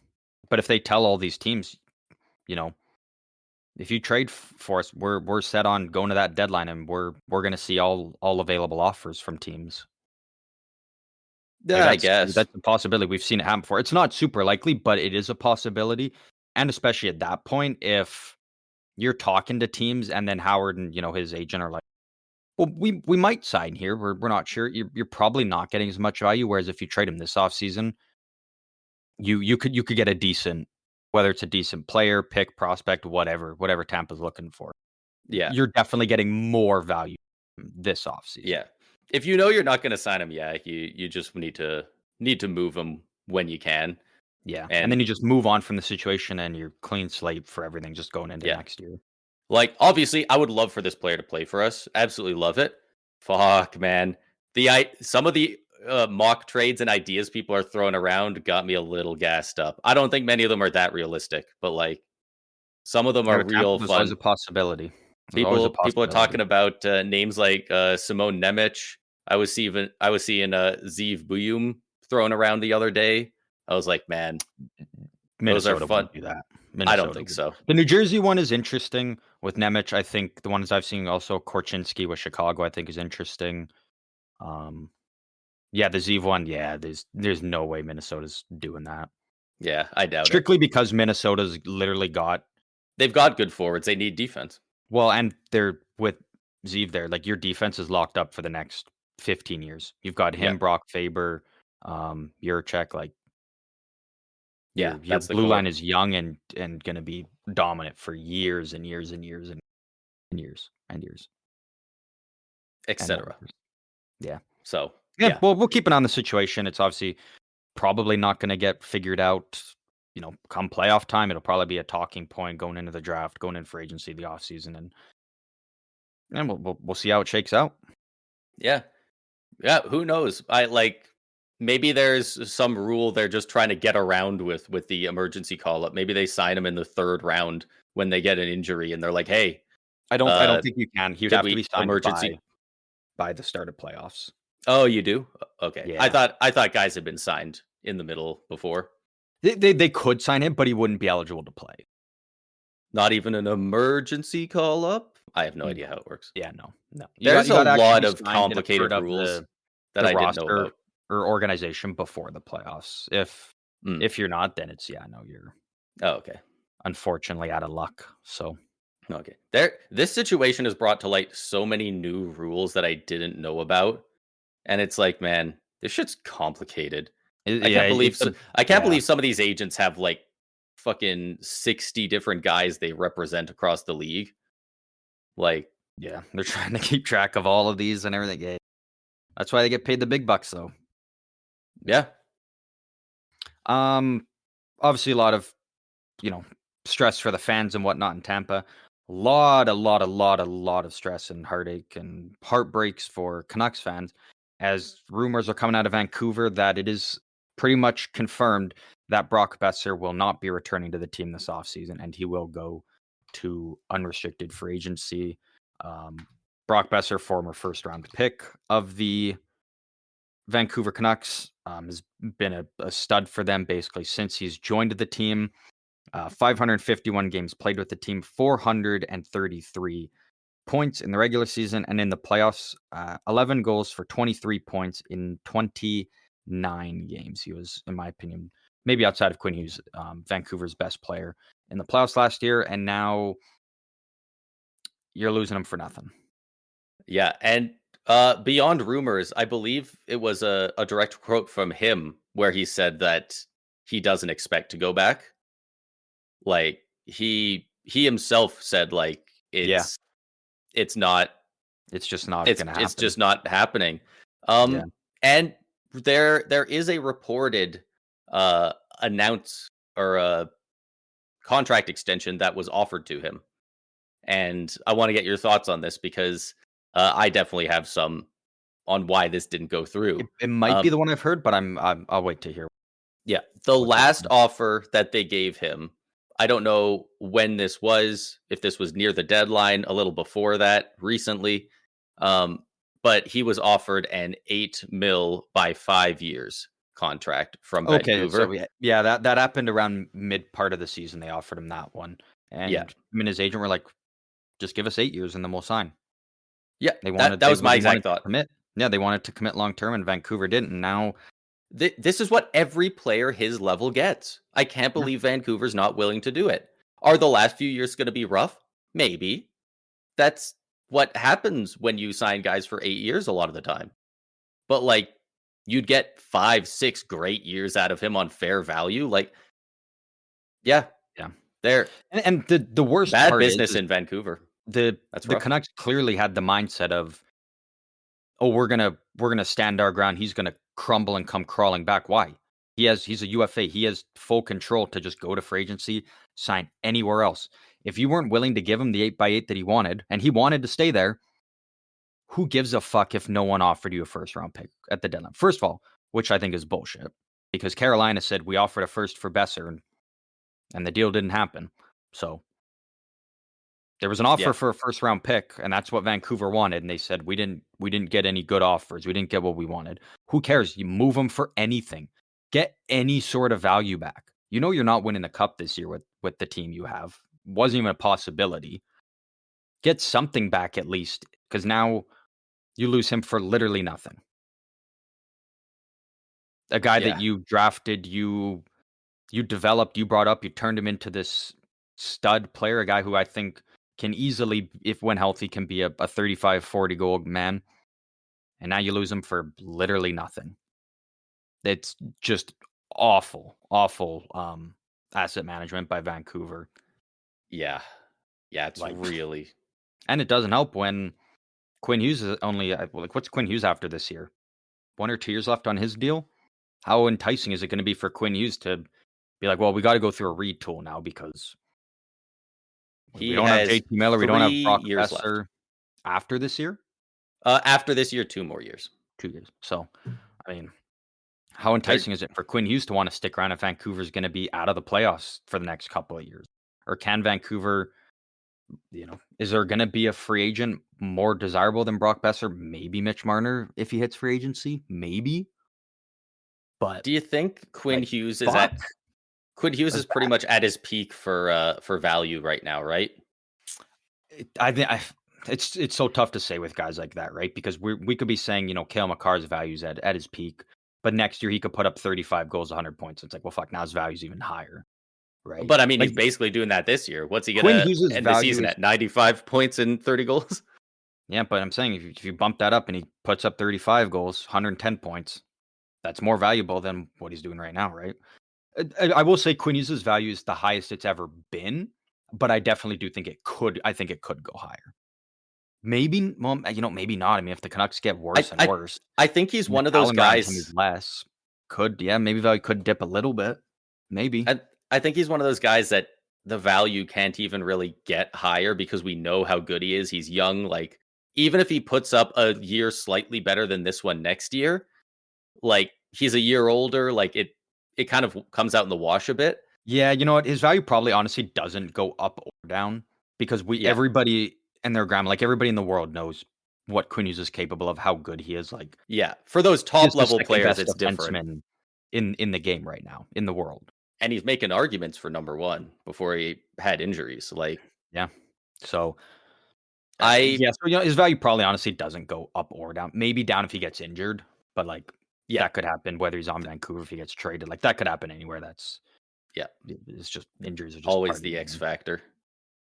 but if they tell all these teams, you know, if you trade for us, we're set on going to that deadline, and we're gonna see all available offers from teams. Like, Yeah, I guess. that's a possibility. We've seen it happen before. It's not super likely, but it is a possibility, and especially at that point, if you're talking to teams and then Howard and, his agent are like, "Well, we might sign here. We're not sure." You're probably not getting as much value, whereas if you trade him this offseason, you could get a decent, whether it's a decent player, pick, prospect, whatever Tampa's looking for. Yeah, You're definitely getting more value this offseason. yeah. If you know you're not going to sign him, yeah, you just need to move him when you can. Yeah, and And then you just move on from the situation and you're clean slate for everything just going into yeah, next year. like, obviously, I would love for this player to play for us. Absolutely love it. Fuck, man. Some of the mock trades and ideas people are throwing around got me a little gassed up. I don't think many of them are that realistic, but like some of them Yeah, are with Tampa, real there's always fun. a possibility. There's always a People are possibility. talking about names like Simone Nemec. I was seeing Zeev Buyum thrown around the other day. I was like, man, those are Minnesota fun. wouldn't do that. I don't Minnesota think would. so. The New Jersey one is interesting with Nemec. I think the ones I've seen also Korchinski with Chicago, I think is interesting. Um, yeah, the Zeev one, yeah, there's no way Minnesota's doing that. Yeah, I doubt it. Strictly because Minnesota's literally got They've got good forwards. They need defense. well, and they're with Zeev there, like your defense is locked up for the next 15 years. You've got Yeah. him, Brock Faber, Juracek, like Yeah, your that's the blue core, line is young and gonna be dominant for years and years and years and years and years and more etc. years. Yeah. So, Yeah, yeah. well, we'll keep an eye on the situation. It's obviously probably not gonna get figured out, come playoff time. It'll probably be a talking point going into the draft, going in for agency, the offseason, and we'll see how it shakes out. Yeah. Yeah, who knows? I like maybe there's some rule they're just trying to get around with the emergency call up. Maybe they sign him in the 3rd round when they get an injury and they're like, "Hey, I don't think you can. He'd could have to be we signed emergency?" by the start of playoffs. Oh, you do? Okay. Yeah. I thought guys had been signed in the middle before. They could sign him, but he wouldn't be eligible to play. Not even an emergency call up? I have no idea No. how it works. Yeah, no, no. There's You a gotta actually lot be of signed and a part complicated of rules that the I didn't know roster about. or organization before the playoffs. If Mm. if you're not, then it's no, you're Oh, okay. unfortunately out of luck. So Okay. This situation has brought to light so many new rules that I didn't know about. And it's like, man, this shit's complicated. I can't believe I can't yeah. believe some of these agents have like fucking 60 different guys they represent across the league. Like, Yeah, they're trying to keep track of all of these and everything. Yeah. That's why they get paid the big bucks, though. yeah. Obviously a lot of, stress for the fans and whatnot in Tampa. A lot of stress and heartache and heartbreaks for Canucks fans, as rumors are coming out of Vancouver that it is pretty much confirmed that Brock Boeser will not be returning to the team this offseason, and he will go to unrestricted free agency. Brock Boeser, former first-round pick of the Vancouver Canucks, has been a stud for them basically since he's joined the team. 551 games played with the team, 433 points in the regular season, and in the playoffs, 11 goals for 23 points in 29 games. He was, in my opinion, maybe outside of Quinn Hughes, Vancouver's best player in the playoffs last year, and now you're losing him for nothing. Yeah, and beyond rumors, I believe it was a direct quote from him where he said that he doesn't expect to go back. Like he himself said, like it's not It's just not going to happen. it's just not happening. Yeah. And there is a reported announce or a contract extension that was offered to him, and I want to get your thoughts on this because I definitely have some on why this didn't go through. It might be the one I've heard, but I'll wait to hear. Yeah, the last offer that they gave him, I don't know when this was, if this was near the deadline, a little before that, recently, but he was offered an $8 million by 5 years contract from Vancouver. So yeah, that happened around mid part of the season. They offered him that one, and Yeah. him and his agent were like, "Just give us 8 years, and then we'll sign." Yeah, They wanted that was my exact thought. commit. Yeah, they wanted to commit long term, and Vancouver didn't. And now This is what every player his level gets. I can't believe Vancouver's not willing to do it. Are the last few years going to be rough? Maybe. That's what happens when you sign guys for 8 years a lot of the time. But like, you'd get 5, 6 great years out of him on fair value. Like, yeah. There. and the worst Bad part business is in Vancouver. That's the Canucks clearly had the mindset of, oh, we're gonna stand our ground. He's gonna crumble and come crawling back. Why? He's a UFA. He has full control to just go to free agency, sign anywhere else. If you weren't willing to give him the 8x8 that he wanted, and he wanted to stay there, who gives a fuck if no one offered you a first round pick at the deadline? First of all, which I think is bullshit, because Carolina said we offered a first for Boeser, and the deal didn't happen. So there was an offer for a first round pick, and that's what Vancouver wanted. And they said we didn't get any good offers. We didn't get what we wanted. Who cares? You move them for anything. Get any sort of value back. You know you're not winning the cup this year with the team you have. Wasn't even a possibility. Get something back at least, because now you lose him for literally nothing. A guy that you drafted, you developed, you brought up, you turned him into this stud player, a guy who I think can easily, if when healthy, can be a 35, 40 goal man. And now you lose him for literally nothing. It's just awful asset management by Vancouver. Yeah, it's like, really. And it doesn't help when Quinn Hughes is only, what's Quinn Hughes after this year? 1 or 2 years left on his deal? How enticing is it going to be for Quinn Hughes to be like, well, we got to go through a retool now because we don't have JT Miller, we don't have Brock Boeser after this year? After this year, 2 more years. 2 years. So, I mean, how enticing is it for Quinn Hughes to want to stick around if Vancouver's going to be out of the playoffs for the next couple of years? Or can Vancouver, is there going to be a free agent more desirable than Brock Boeser? Maybe Mitch Marner if he hits free agency. Maybe. But do you think Quinn Hughes is is pretty much at his peak for value right now, right? I think it's so tough to say with guys like that, right? Because we could be saying, Cale Makar's value's at his peak, but next year he could put up 35 goals, 100 points. It's like, well, fuck, now his value's even higher, right? But I mean, he's basically doing that this year. What's he gonna end the season at? 95 points and 30 goals? Yeah, but I'm saying if you bump that up and he puts up 35 goals, 110 points, that's more valuable than what he's doing right now, right? I will say Quinn Hughes' value is the highest it's ever been, but I definitely do think it could. I think it could go higher. Maybe, well, maybe not. I mean, if the Canucks get worse and I worse, I think he's and the one of those talent around him is guys. less, maybe value could dip a little bit. Maybe. I think he's one of those guys that the value can't even really get higher because we know how good he is. He's young. Like, even if he puts up a year slightly better than this one next year, like, he's a year older. Like, it kind of comes out in the wash a bit. Yeah, you know what? His value probably honestly doesn't go up or down because Yeah. everybody and their grandma, like everybody in the world knows what Quinn Hughes is capable of, how good he is. Like, Yeah. For those he is top the level second players, best it's different. defenseman in the game right now in the world. And he's making arguments for number one before he had injuries. Like, Yeah. So I yeah, so his value probably honestly doesn't go up or down. Maybe down if he gets injured, but like yeah, that could happen whether he's on Vancouver if he gets traded. Like that could happen anywhere. yeah, It's just injuries are just part always of the the X game. factor.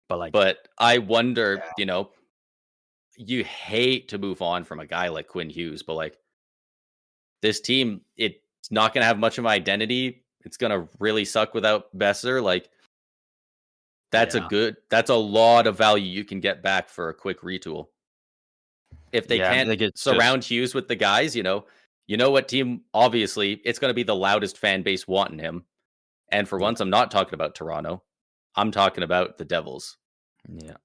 But like But I wonder, yeah. you hate to move on from a guy like Quinn Hughes, but like this team, it's not going to have much of an identity. It's going to really suck without Boeser. Like, that's a lot of value you can get back for a quick retool. If they can't like it's surround Hughes with the guys, you know what team, obviously, it's going to be the loudest fan base wanting him. And for once, I'm not talking about Toronto. I'm talking about the Devils. Yeah.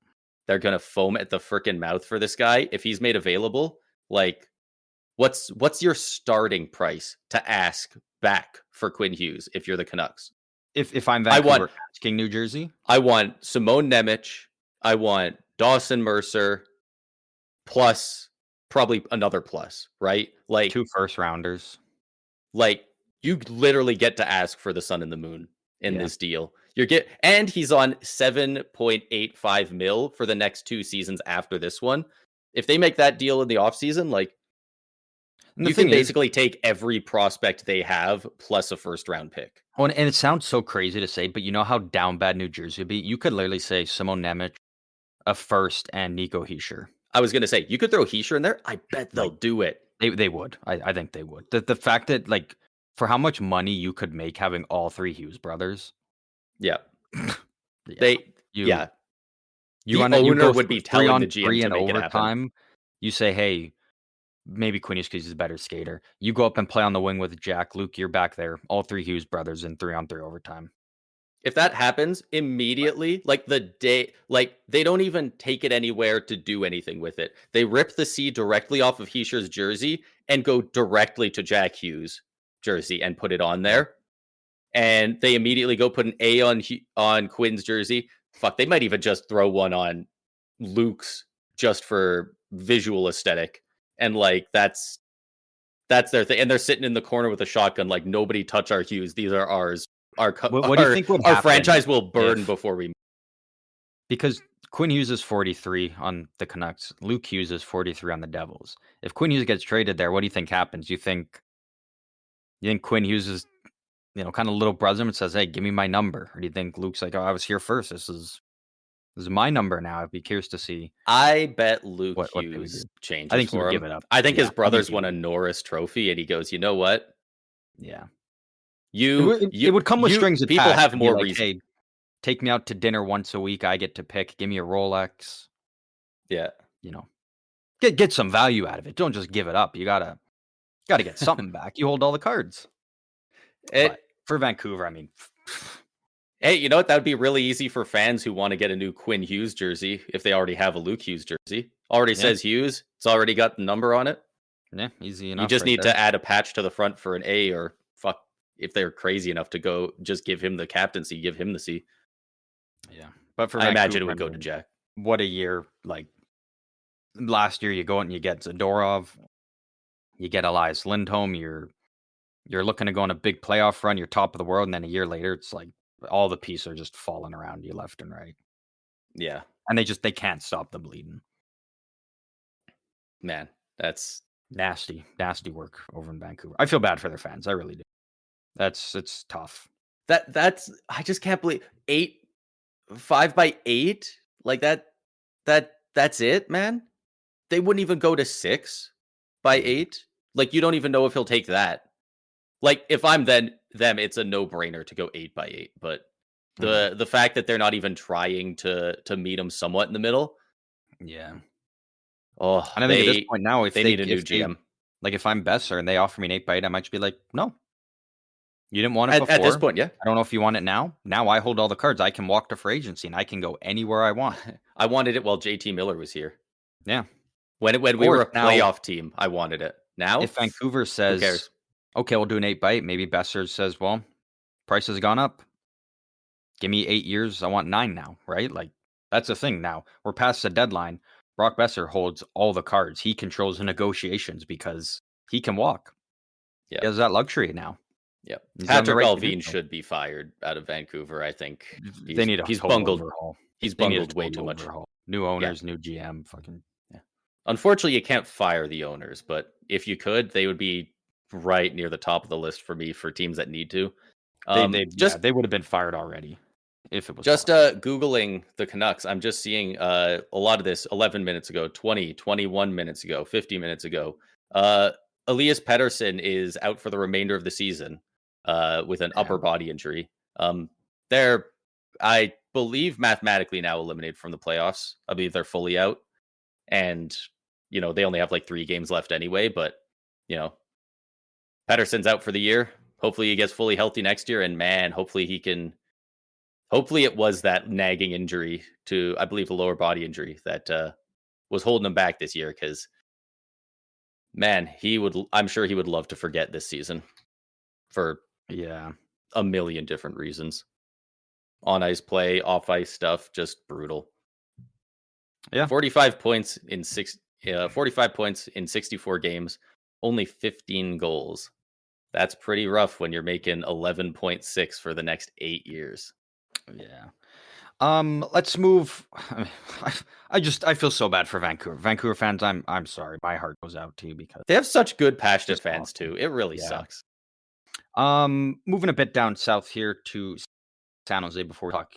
They're going to foam at the freaking mouth for this guy. If he's made available, like, what's your starting price to ask back for Quinn Hughes if you're the Canucks? If I'm Vancouver asking New Jersey, I want Simone Nemec. I want Dawson Mercer plus probably another plus, right? Like 2 first rounders. Like, you literally get to ask for the sun and the moon in this deal. And he's on 7.85 mil for the next 2 seasons after this one. If they make that deal in the offseason, like, you can basically take every prospect they have plus a first round pick. Oh, and it sounds so crazy to say, but you know how down bad New Jersey would be? You could literally say Simone Nemec, a first, and Nico Hischier. I was going to say, you could throw Hischier in there. I bet they'll do it. They would. I think they would. The fact that, like, for how much money you could make having all 3 Hughes brothers. Yeah. The owner would be telling the GM to make it happen. You say, hey, maybe Quinn Hughes because he's a better skater. You go up and play on the wing with Jack, Luke, you're back there. All 3 Hughes brothers in 3-on-3 overtime. If that happens immediately, like the day, like they don't even take it anywhere to do anything with it. They rip the C directly off of Hischier's jersey and go directly to Jack Hughes' jersey and put it on there. And they immediately go put an A on Quinn's jersey. Fuck, they might even just throw one on Luke's just for visual aesthetic. And like that's their thing. And they're sitting in the corner with a shotgun, like, nobody touch our Hughes. These are ours. What do you think would happen? Our franchise will burn before we. Because Quinn Hughes is 43 on the Canucks. Luke Hughes is 43 on the Devils. If Quinn Hughes gets traded there, what do you think happens? You think Quinn Hughes is, kind of little brother and says, "Hey, give me my number"? Or do you think Luke's like, "Oh, I was here first. This is my number now"? I'd be curious to see. I bet Luke Hughes changes. I think he would him. Give it up. I think his brothers won a Norris Trophy, and he goes, "You know what? Yeah, it would come with strings attached. People have more reason. Hey, take me out to dinner once a week. I get to pick. Give me a Rolex. Yeah, get some value out of it. Don't just give it up. You gotta get something back. You hold all the cards." But for Vancouver, I mean, hey, you know what? That would be really easy for fans who want to get a new Quinn Hughes jersey if they already have a Luke Hughes jersey. Already says Hughes. It's already got the number on it. Yeah, easy enough. You just need to add a patch to the front for an A, or fuck, if they're crazy enough to go, just give him the captaincy, give him the C. Yeah, but for I imagine it would go to Jack. What a year! Like last year, you go out and you get Zadorov, you get Elias Lindholm. You're looking to go on a big playoff run. You're top of the world, and then a year later, it's like all the pieces are just falling around you left and right. Yeah, and they can't stop the bleeding. Man, that's nasty work over in Vancouver. I feel bad for their fans. I really do. It's tough. That's I just can't believe 5x8 like that. That's it, man. They wouldn't even go to 6x8. Like, you don't even know if he'll take that. Like if I'm them, it's a no-brainer to go 8x8. But Mhm. the fact that they're not even trying to meet them somewhat in the middle, Yeah. oh, And I think at this point now, they need a new GM. like, if I'm Besser and they offer me an 8x8, I might just be like, "No, you didn't want it At this before. point, yeah. I don't know if you want it now. Now I hold all the cards. I can walk to free agency, and I can go anywhere I want." I wanted it while JT Miller was here. Yeah. When we Or were if a now playoff team, I wanted it. Now, if Vancouver who says, cares? "Okay, we'll do an 8x8," maybe Besser says, "Well, price has gone up. Give me 8 years. I want 9 now," right? Like, that's the thing now. We're past the deadline. Brock Boeser holds all the cards. He controls the negotiations because he can walk. He Yep. has that luxury now. Yep. He's earned the Patrick right to do Allvin so. should be fired out of Vancouver. I think They need a he's total bungled. overhaul. He's They need a bungled way too total much. overhaul. New Yeah. owners, new GM, fucking Yeah. Unfortunately, you can't fire the owners, but if you could, they would be right near the top of the list for me for teams that need to. yeah, they would have been fired already if it was Just possible. Googling the Canucks, I'm just seeing a lot of this 11 minutes ago, 20, 21 minutes ago, 50 minutes ago. Uh, Elias Pettersson is out for the remainder of the season with an upper Damn. body injury. They're, I believe, mathematically now eliminated from the playoffs. I believe they're fully out. And, they only have like 3 games left anyway. But, you know, Pettersson's out for the year. Hopefully he gets fully healthy next year. And man, hopefully he can. Hopefully, it was that nagging injury to, I believe, a lower body injury that was holding him back this year. Because, man, I'm sure he would love to forget this season for Yeah. a million different reasons. On ice play, off ice stuff, just brutal. Yeah. 45 points in 64 games, only 15 goals. That's pretty rough when you're making 11.6 for the next 8 years. Yeah. Let's move. I feel so bad for Vancouver. Vancouver fans, I'm sorry. My heart goes out to you because They have such good, it's passionate just fans awful. too. It really Yeah. sucks. Moving a bit down south here to San Jose before we talk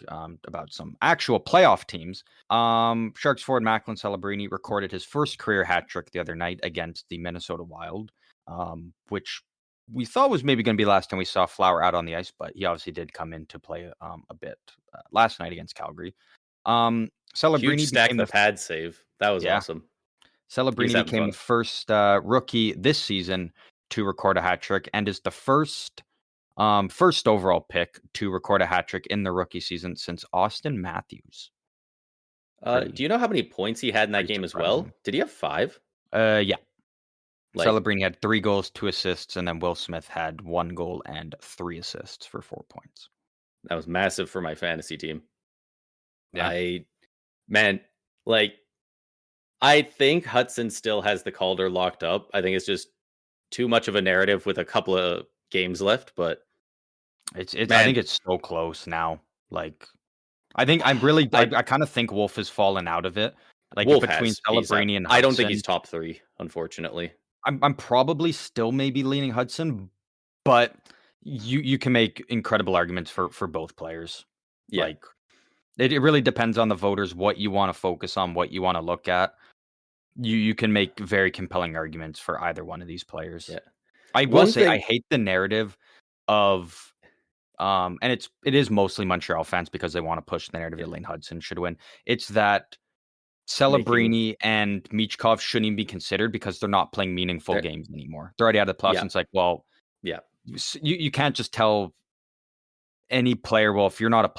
about some actual playoff teams. Sharks forward Macklin Celebrini recorded his first career hat trick the other night against the Minnesota Wild, which we thought was maybe going to be the last time we saw Flower out on the ice, but he obviously did come in to play a bit last night against Calgary. Huge Celebrini stack became the pad save. That was yeah. awesome. Celebrini having became fun. the first rookie this season to record a hat trick and is the first overall pick to record a hat trick in the rookie season since Austin Matthews. Do you know how many points he had in that Pretty game as surprising. well? Did he have 5? Yeah. Like, Celebrini had 3 goals, 2 assists, and then Will Smith had 1 goal and 3 assists for 4 points. that was massive for my fantasy team. Yeah. Man, like, I think Hudson still has the Calder locked up. I think it's just too much of a narrative with a couple of games left, but It's I man, think it's so close now. Like, I think I'm really I kind of think Wolf has fallen out of it. Like, Wolf between has. Celebrini and I don't think he's Hudson, top 3, unfortunately. I'm probably still maybe leaning Hudson, but you can make incredible arguments for both players. Yeah. Like, it really depends on the voters, what you want to focus on, what you want to look at. You can make very compelling arguments for either one of these players. Yeah. I will One say I thing hate the narrative of and it is mostly Montreal fans because they want to push the narrative Yeah. that Lane Hudson should win. It's that making Celebrini and Michkov shouldn't even be considered because they're not playing meaningful they're games anymore. They're already out of the playoffs. yeah, And it's like, well, yeah. you can't just tell any player, well, if you're not on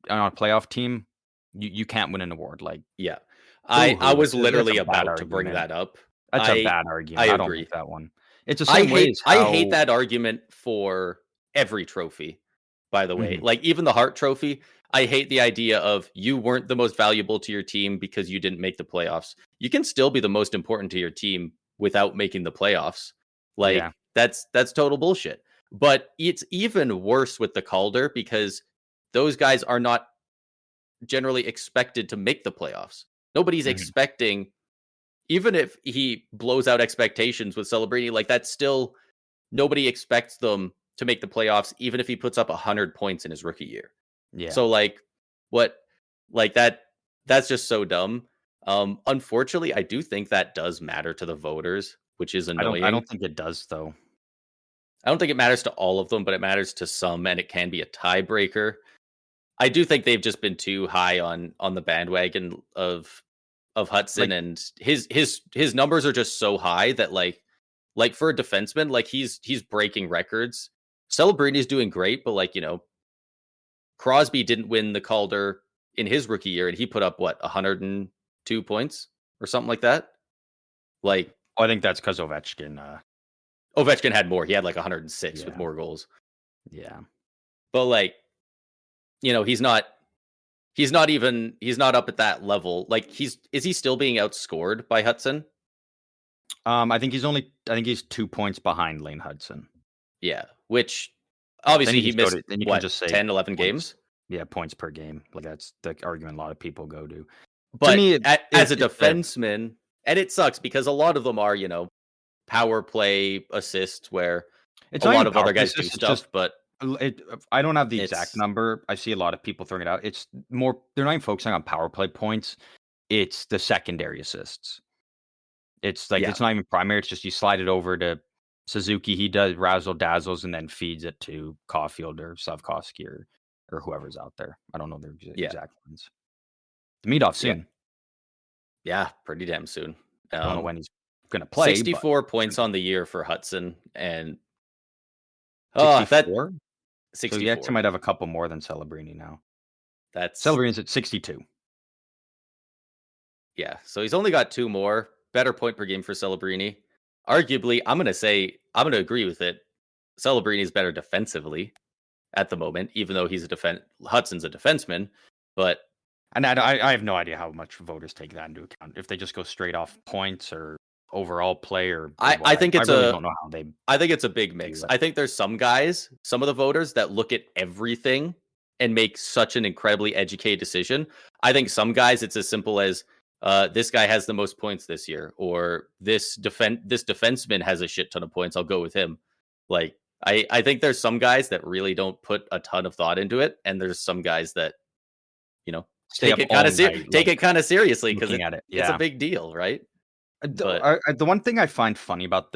a playoff team, you can't win an award. Like, Yeah. I boo-hoo. was That's literally a bad about to bring argument. that up. That's a I bad I argument. I don't agree. like that one. It's the same way as I hate how that argument for every trophy, by the way. Mhm. Like, even the Hart Trophy, I hate the idea of you weren't the most valuable to your team because you didn't make the playoffs. You can still be the most important to your team without making the playoffs. Yeah. Like, that's total bullshit. But it's even worse with the Calder because those guys are not generally expected to make the playoffs. Nobody's Mhm. expecting, even if he blows out expectations with Celebrini, like, that's still, nobody expects them to make the playoffs, even if he puts up 100 points in his rookie year. Yeah. So, like, what, like, that's just so dumb. Unfortunately, I do think that does matter to the voters, which is I annoying. don't think it does though. I don't think it matters to all of them, but it matters to some, and it can be a tiebreaker. I do think they've just been too high on the bandwagon of Hudson, Like, and his numbers are just so high that like for a defenseman, like he's breaking records. Celebrini's doing great, but like Crosby didn't win the Calder in his rookie year, and he put up what 102 points or something like that. Like I think that's because Ovechkin. Ovechkin had more; he had like 106 with Yeah. more goals. Yeah. But like he's not up at that level. Like is he still being outscored by Hudson? I think he's 2 points behind Lane Hudson. Yeah, which Then obviously you he just go missed to, then you can what just say 10, 11 points. games. Yeah, points per game. Like that's the argument a lot of people go to. But to me, as a defenseman, and it sucks because a lot of them are power play assists where it's a not lot even of power other play guys do assists, it's stuff. just But I don't have the exact it's number. I see a lot of people throwing it out. It's more they're not even focusing on power play points. It's the secondary assists. It's like yeah, it's not even primary. It's just you slide it over to Suzuki. He does razzle dazzles and then feeds it to Caulfield or Slavkovsky or whoever's out there. I don't know their yeah, exact ones. The meet-off yeah, soon. yeah, pretty damn soon. I don't know when he's gonna play. 64 points on the year for Hudson, and 64. So he 64. actually might have a couple more than Celebrini now. That's Celebrini's at 62. yeah. So he's only got 2 more. Better point per game for Celebrini. Arguably, I'm gonna agree with it. Celebrini is better defensively at the moment, even though Hudson's a defenseman. But And I have no idea how much voters take that into account. If they just go straight off points or overall play or I think it's really don't know how they. I think it's a big mix. it. I think there's some guys, some of the voters that look at everything and make such an incredibly educated decision. I think some guys it's as simple as this guy has the most points this year, or this defenseman has a shit ton of points. I'll go with him. Like I think there's some guys that really don't put a ton of thought into it, and there's some guys that Stay take up it kind all of night, take like, it kind of seriously because looking at it. it's a Yeah. big deal, right? The one thing I find funny about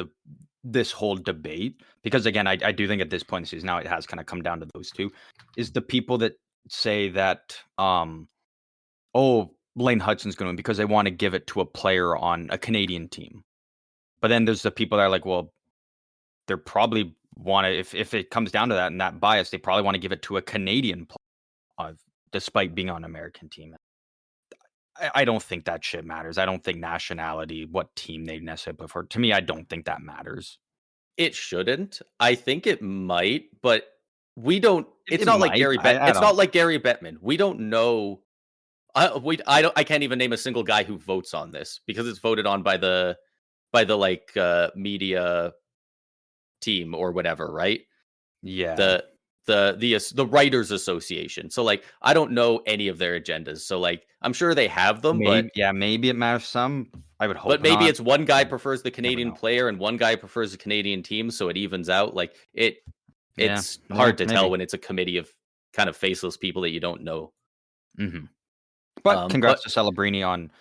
this whole debate, because again, I do think at this point in the season now it has kind of come down to those two, is the people that say that Lane Hudson's going to win because they want to give it to a player on a Canadian team. But then there's the people that are like, well, they're probably want to if it comes down to that and that bias, they probably want to give it to a Canadian player, despite being on an American team. I don't think that shit matters. I don't think nationality, what team they necessarily play for. To me, I don't think that matters. It shouldn't. I think it might, but we don't. It's It not like might. Gary. I It's don't. not like Gary Bettman. We don't know. I don't. I can't even name a single guy who votes on this because it's voted on by the media team or whatever, right? Yeah. The Writers Association. So like, I don't know any of their agendas. So like, I'm sure they have them, Maybe it matters some. I would hope. but maybe not. it's one guy prefers the Canadian know. player and one guy prefers the Canadian team, so it evens out. Like it's Yeah, hard to tell maybe. when it's a committee of kind of faceless people that you don't know. Mm-hmm. But congrats to Celebrini on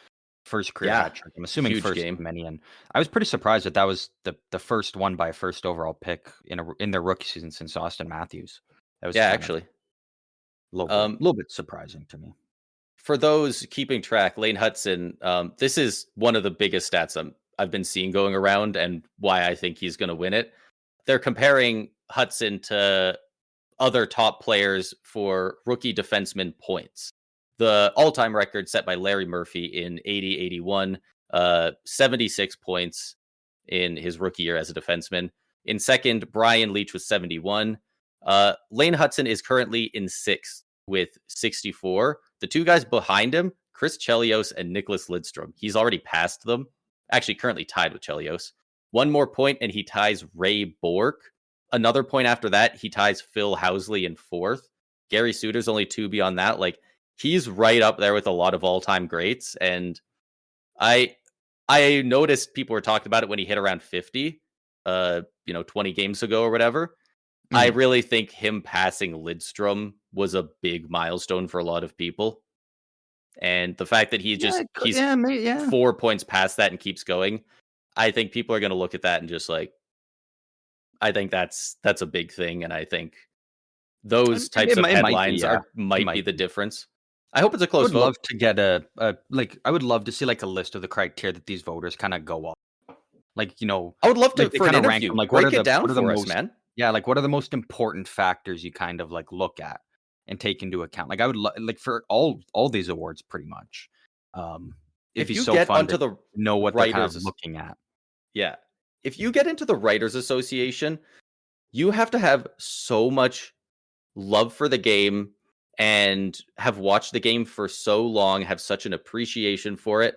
first career hat trick. I'm assuming first game. of many, and I was pretty surprised that was the first one by a first overall pick in their rookie season since Austin Matthews. That was actually a little bit surprising to me. For those keeping track, Lane Hudson, this is one of the biggest stats I've been seeing going around, and why I think he's going to win it. They're comparing Hudson to other top players for rookie defenseman points. The all-time record set by Larry Murphy in 80-81, 76 points in his rookie year as a defenseman. In second, Brian Leach was 71. Lane Hudson is currently in sixth with 64. The two guys behind him, Chris Chelios and Nicholas Lidstrom. He's already passed them. Actually, currently tied with Chelios. One more point, and he ties Ray Bork. Another point after that, he ties Phil Housley in fourth. Gary Suter's only 2 beyond that. Like, he's right up there with a lot of all-time greats. And I noticed people were talking about it when he hit around 50, 20 games ago or whatever. Mm-hmm. I really think him passing Lidstrom was a big milestone for a lot of people. And the fact that he's 4 points past that and keeps going, I think people are going to look at that and just like, I think that's a big thing, and I think those types of It might be, headlines yeah. It might be might the be. difference. I hope it's a I close would love vote. to get I would love to see, like, a list of the criteria that these voters kinda go off. Like, I would love to like, they for an kinda rank interview. them, like, Break it down what are the for us, most man. yeah, like, what are the most important factors you kind of, like, look at and take into account? Like, I would like, for all these awards pretty much, um, it'd If be you so get fun onto to the know what they're kind of writers, looking at. yeah, if you get into the writers association, you have to have so much love for the game and have watched the game for so long, have such an appreciation for it.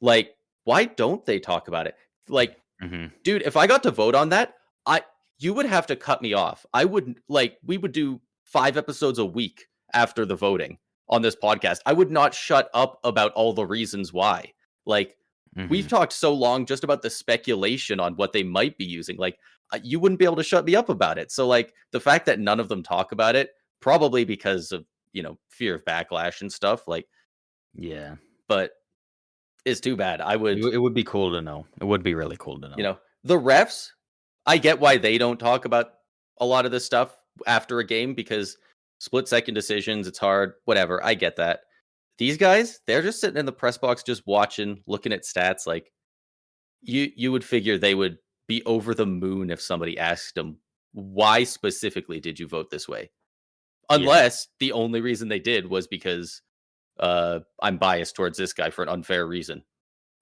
Like, why don't they talk about it? Like, Mhm. dude, if I got to vote on that, I you would have to cut me off. I wouldn't like we would do 5 episodes a week after the voting on this podcast. I would not shut up about all the reasons why. Like, we've Mhm. talked so long just about the speculation on what they might be using. Like, you wouldn't be able to shut me up about it. So, like, the fact that none of them talk about it, probably because of, fear of backlash and stuff, like, Yeah. but it's too bad. I would, It would be cool to know. It would be really cool to know. the refs, I get why they don't talk about a lot of this stuff after a game because split second decisions, it's hard, whatever. I get that. These guys, they're just sitting in the press box just watching, looking at stats. Like, you would figure they would be over the moon if somebody asked them, why specifically did you vote this way? Yeah. Unless the only reason they did was because I'm biased towards this guy for an unfair reason.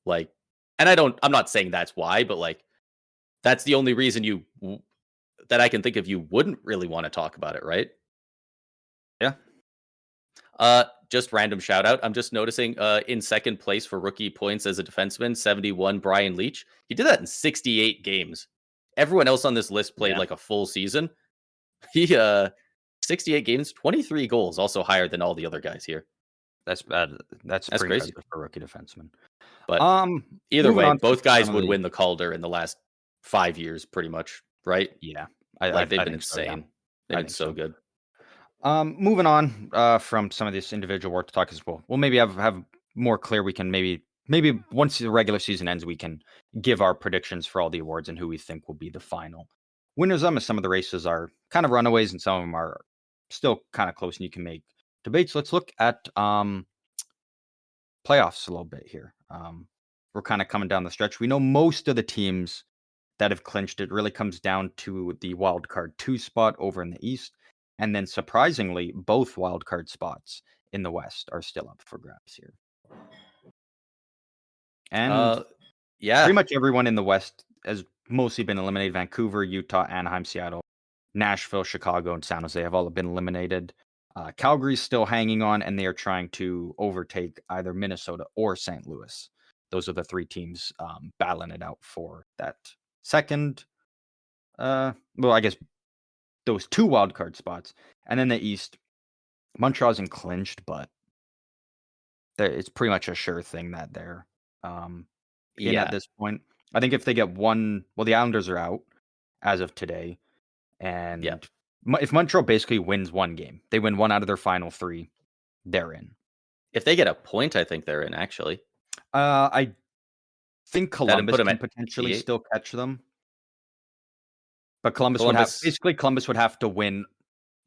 Like, and I'm not saying that's why, but like, that's the only reason that I can think of you wouldn't really want to talk about it, right? Yeah. Just random shout out. I'm just noticing in second place for rookie points as a defenseman, 71 Brian Leach. He did that in 68 games. Everyone else on this list played Yeah. like a full season. He 68 games, 23 goals, also higher than all the other guys here. That's bad. That's That's pretty crazy. impressive for a rookie defenseman. But either Moving way, on both to guys some of would the win the Calder in the last 5 years pretty much, right? yeah, Like they've I been think so, yeah. insane. They've I been think so so. good. Moving on from some of this individual work to talk as well. We'll maybe have more clear. We can maybe once the regular season ends, we can give our predictions for all the awards and who we think will be the final winners. As some of the races are kind of runaways, and some of them are still kind of close, and you can make debates. Let's look at playoffs a little bit here. We're kind of coming down the stretch. We know most of the teams that have clinched it really comes down to the wild card 2 spot over in the East. And then surprisingly, both wild card spots in the West are still up for grabs here. And Yeah. pretty much everyone in the West has mostly been eliminated. Vancouver, Utah, Anaheim, Seattle, Nashville, Chicago, and San Jose have all been eliminated. Calgary's still hanging on, and they are trying to overtake either Minnesota or St. Louis. Those are the 3 teams battling it out for that second. Well, I guess those 2 wildcard spots. And then the East, Montreal's in clinched, but it's pretty much a sure thing that they're in at Yeah. this point. I think if they get one, well, the Islanders are out as of today. Yeah. And if Montreal basically wins one game, they win 1 out of their final 3, they're in. If they get a point, I think they're in actually. I think That'd Columbus put them can at potentially 88. still catch them. But Columbus would have to win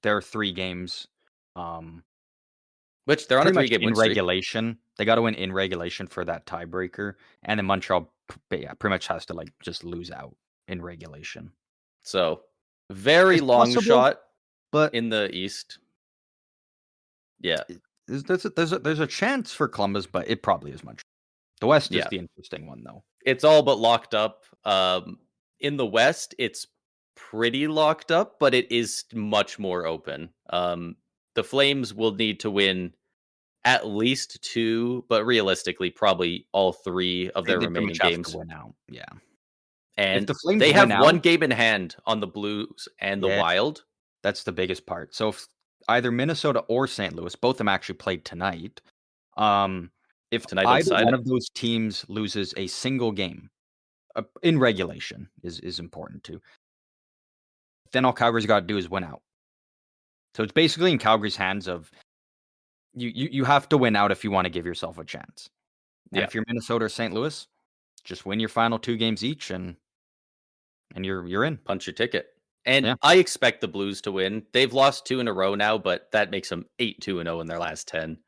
their 3 games. Which they're on a Pretty much 3-game in win streak. regulation. They gotta win in regulation for that tiebreaker, and then Montreal, pretty much has to, like, just lose out in regulation. So, very It's long possible, shot but in the East. Yeah. there's a chance for Columbus, but it probably is Montreal. The West is Yeah. the interesting one, though. It's all but locked up. In the West, it's pretty locked up, but it is much more open. The Flames will need to win at least 2, but realistically, probably all 3 of They their they pretty much remaining have to games. win out, yeah. If And the Flames they win have one out, game in hand on the Blues and the yeah, Wild. that's the biggest part. So if either Minnesota or St. Louis, both of them actually played tonight, um, if Tonight will either decide one it. of those teams loses a single game, in regulation is important too, then all Calgary's gotta do is win out. So it's basically in Calgary's hands of you have to win out if you wanna give yourself a chance. And Yeah. if you're Minnesota or St. Louis, just win your final 2 games each, and and you're in. Punch your ticket. And Yeah. I expect the Blues to win. They've lost 2 in a row now, but that makes them 8-2-0 in their last 10.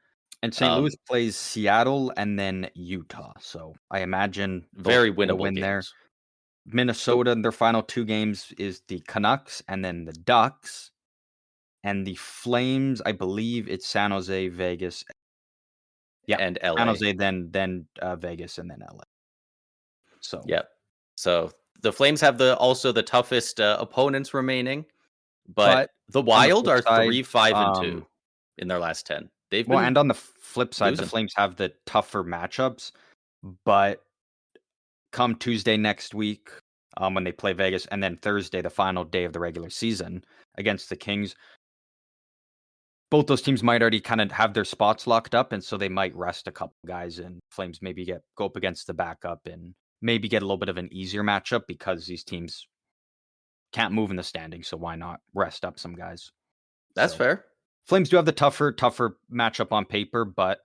And St. Louis plays Seattle and then Utah. So I imagine they'll Very get a winnable win there. games. Minnesota, their final 2 games is the Canucks and then the Ducks. And the Flames, I believe it's San Jose, Vegas. Yeah, And San LA. Jose, then Vegas, and then LA. So Yep. So the Flames have also the toughest opponents remaining, but the Wild flip are side, 3-5-2 in their last 10. They've well, been and on the flip side, the losing. Flames have the tougher matchups, but come Tuesday next week, when they play Vegas, and then Thursday, the final day of the regular season against the Kings, both those teams might already kind of have their spots locked up, and so they might rest a couple guys, and Flames maybe go up against the backup and maybe get a little bit of an easier matchup because these teams can't move in the standings, so why not rest up some guys? That's fair. Flames do have the tougher matchup on paper, but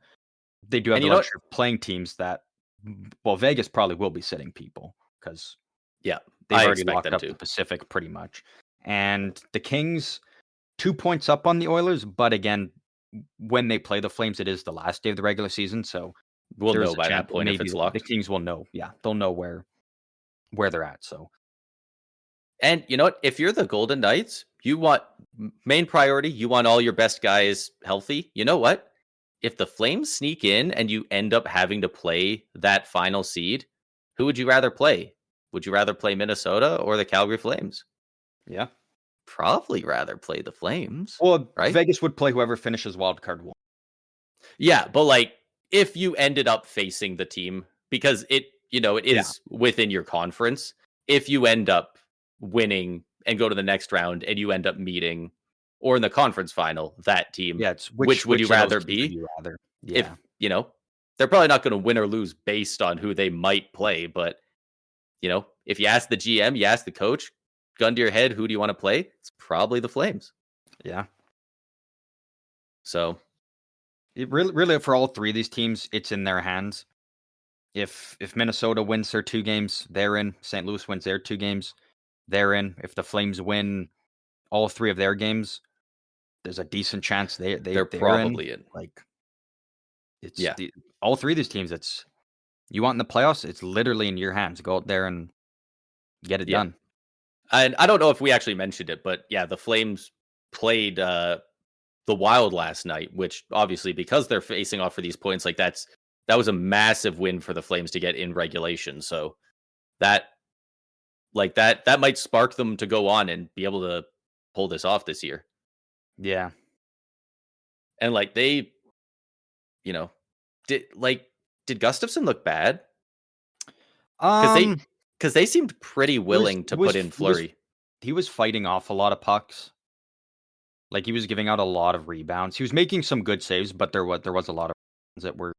they do have the luxury of playing teams that, well, Vegas probably will be sitting people because they've already locked up the Pacific pretty much. And the Kings, 2 points up on the Oilers, but again, when they play the Flames, it is the last day of the regular season, so we'll know by that point if it's locked. The Kings will know. Yeah, they'll know where they're at. So, and you know what? If you're the Golden Knights, you want main priority. You want all your best guys healthy. You know what? If the Flames sneak in and you end up having to play that final seed, who would you rather play? Would you rather play Minnesota or the Calgary Flames? Yeah. Probably rather play the Flames. Well, right? Vegas would play whoever finishes Wildcard 1. Yeah, but like if you ended up facing the team, because it is within your conference, if you end up winning and go to the next round and you end up meeting, or in the conference final, that team, it's which would you rather be? Yeah. If, they're probably not going to win or lose based on who they might play, but if you ask the GM, you ask the coach, gun to your head, who do you want to play? It's probably the Flames. Yeah. So it really for all 3 of these teams, it's in their hands. If Minnesota wins their 2 games, they're in. St. Louis wins their 2 games, they're in. If the Flames win all 3 of their games, there's a decent chance they're probably in. Like, it's all 3 of these teams. It's you want in the playoffs. It's literally in your hands. Go out there and get it done. And I don't know if we actually mentioned it, but the Flames played the Wild last night, which obviously because they're facing off for these points, like that was a massive win for the Flames to get in regulation. So that might spark them to go on and be able to pull this off this year. Yeah. And like they, did Gustafsson look bad? Because they seemed pretty willing to put in Fleury. He was fighting off a lot of pucks. Like he was giving out a lot of rebounds. He was making some good saves, but there was a lot of ones that were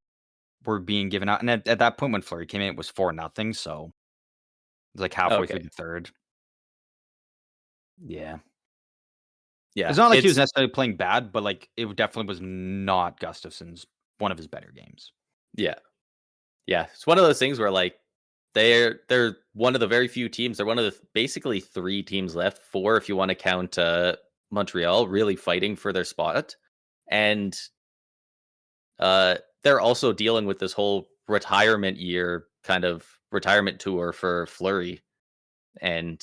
being given out. And at that point when Fleury came in, it was 4-0. So it was like halfway through the third. Yeah. Yeah. It's not like he was necessarily playing bad, but like it definitely was not Gustafsson's one of his better games. Yeah. Yeah. It's one of those things where like they're one of the very few teams. They're one of the basically 3 teams left, 4 if you want to count Montreal, really fighting for their spot. And they're also dealing with this whole retirement year, kind of retirement tour for Fleury. And,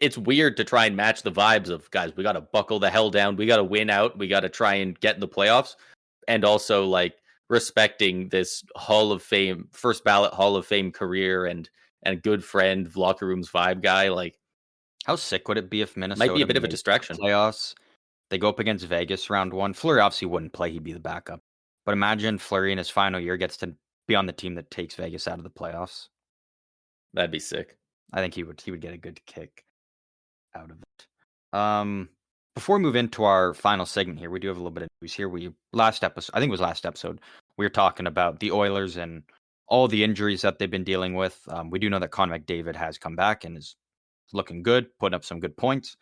it's weird to try and match the vibes of, guys, we got to buckle the hell down. We got to win out. We got to try and get in the playoffs. And also, like, respecting this Hall of Fame, first ballot Hall of Fame career and good friend, locker rooms vibe guy. Like, how sick would it be if Minnesota might be a bit of a distraction? Playoffs, they go up against Vegas round 1. Fleury obviously wouldn't play; he'd be the backup. But imagine Fleury in his final year gets to be on the team that takes Vegas out of the playoffs. That'd be sick. I think he would get a good kick out of it. Before we move into our final segment here, we do have a little bit of news here. Last episode, we were talking about the Oilers and all the injuries that they've been dealing with. We do know that Connor McDavid has come back and is looking good, putting up some good points.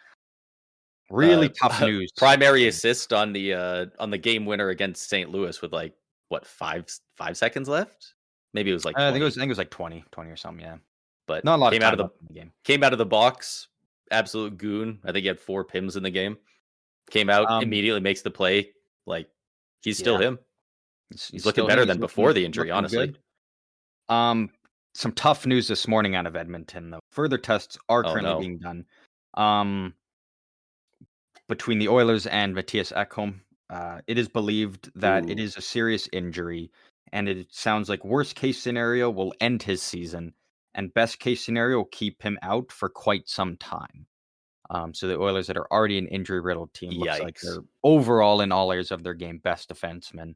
Really tough news. Primary assist on the game winner against St. Louis with like what 5 seconds left. Maybe it was like I 20. think it was like 20 or something. Yeah, But not a lot of came out time of the left in the game. came out of the box, absolute goon. I think he had 4 PIMs in the game. Came out, Um, immediately makes the play. Like, he's still yeah, him. he's He's looking still him. better He's than before looking the injury, honestly. good. Um, some tough news this morning out of Edmonton, though. Further tests are Oh, currently no. being done. Between the Oilers and Matthias Ekholm, it is believed that it Ooh, is a serious injury, and it sounds like worst case scenario will end his season, and best case scenario will keep him out for quite some time. So the Oilers, that are already an injury-riddled team, looks like yikes. they're overall in all areas of their game best defenseman,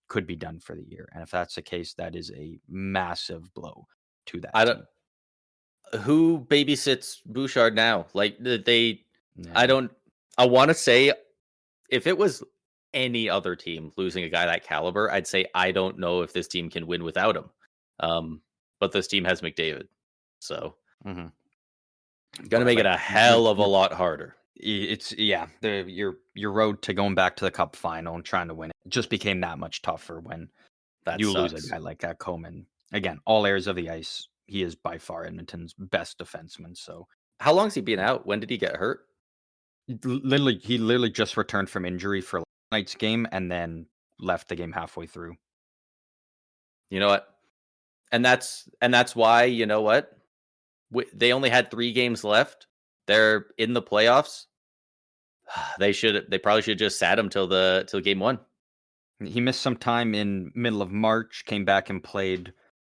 could be done for the year. And if that's the case, that is a massive blow to that I don't team. who babysits Bouchard now? Like, I Yeah. don't I wanna say if it was any other team losing a guy that caliber, I'd say I don't know if this team can win without him. But this team has McDavid. So, Mhm. gonna But make it like a hell of a lot harder. it's yeah, your road to going back to the cup final and trying to win it just became that much tougher when That you lose a sucks. guy like that. Coleman, again, all areas of the ice, he is by far Edmonton's best defenseman. So How long's he been out? When did he get hurt? he literally just returned from injury for last night's game and then left the game halfway through. You know what? And that's why, you know what? They only had 3 games left. They're in the playoffs. They probably should just sat him till game 1. He missed some time in middle of March, came back and played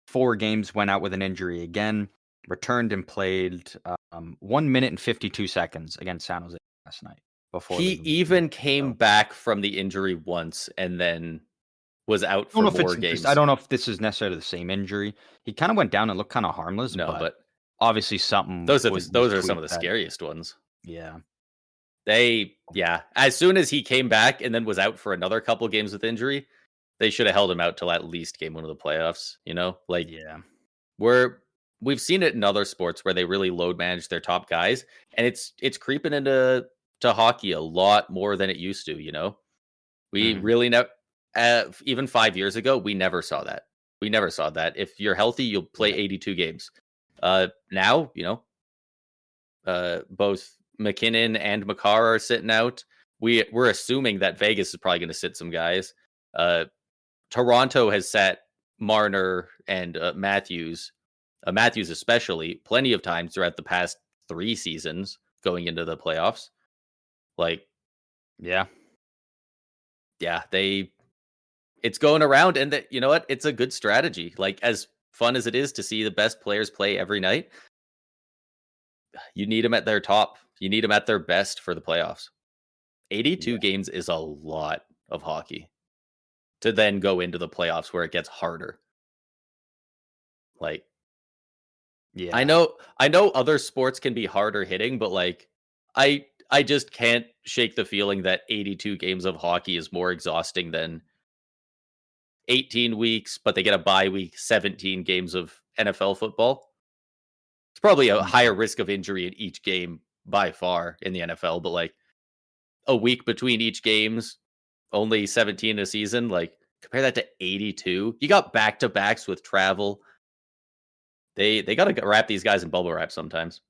4 games, went out with an injury again, returned and played 1 minute and 52 seconds against San Jose last night before He leaving the game. even came So back from the injury once and then was out I don't for know if more it's this. I games. don't know if this is necessarily the same injury. He kind of went down and looked kind of harmless, No, but but obviously something was those are some of tweaked. the That scariest ones. yeah, Yeah, as soon as he came back and then was out for another couple games with injury, they should have held him out till at least game 1 of the playoffs, you know? Like, yeah, we're we've seen it in other sports where they really load manage their top guys, and it's creeping into hockey a lot more than it used to, you know? We hmm really never even 5 years ago, we never saw that. We never saw that. If you're healthy, you'll play yeah, 82 games. Now, both McKinnon and Makar are sitting out. We're assuming that Vegas is probably going to sit some guys. Uh, Toronto has sat Marner and Matthews especially, plenty of times throughout the past 3 seasons going into the playoffs. Like, yeah. yeah, it's going around, and that, you know what? It's a good strategy. Like, as fun as it is to see the best players play every night, you need them at their top. You need them at their best for the playoffs. 82 games is a lot of hockey to then go into the playoffs where it gets harder. Like, I Yeah. know I know other sports can be harder hitting, but like I just can't shake the feeling that 82 games of hockey is more exhausting than 18 weeks, but they get a bye week, 17 games of NFL football. It's probably a Mhm. higher risk of injury in each game by far in the NFL, but like a week between each games, only 17 a season, like compare that to 82. You got back-to-backs with travel. They got to wrap these guys in bubble wrap sometimes.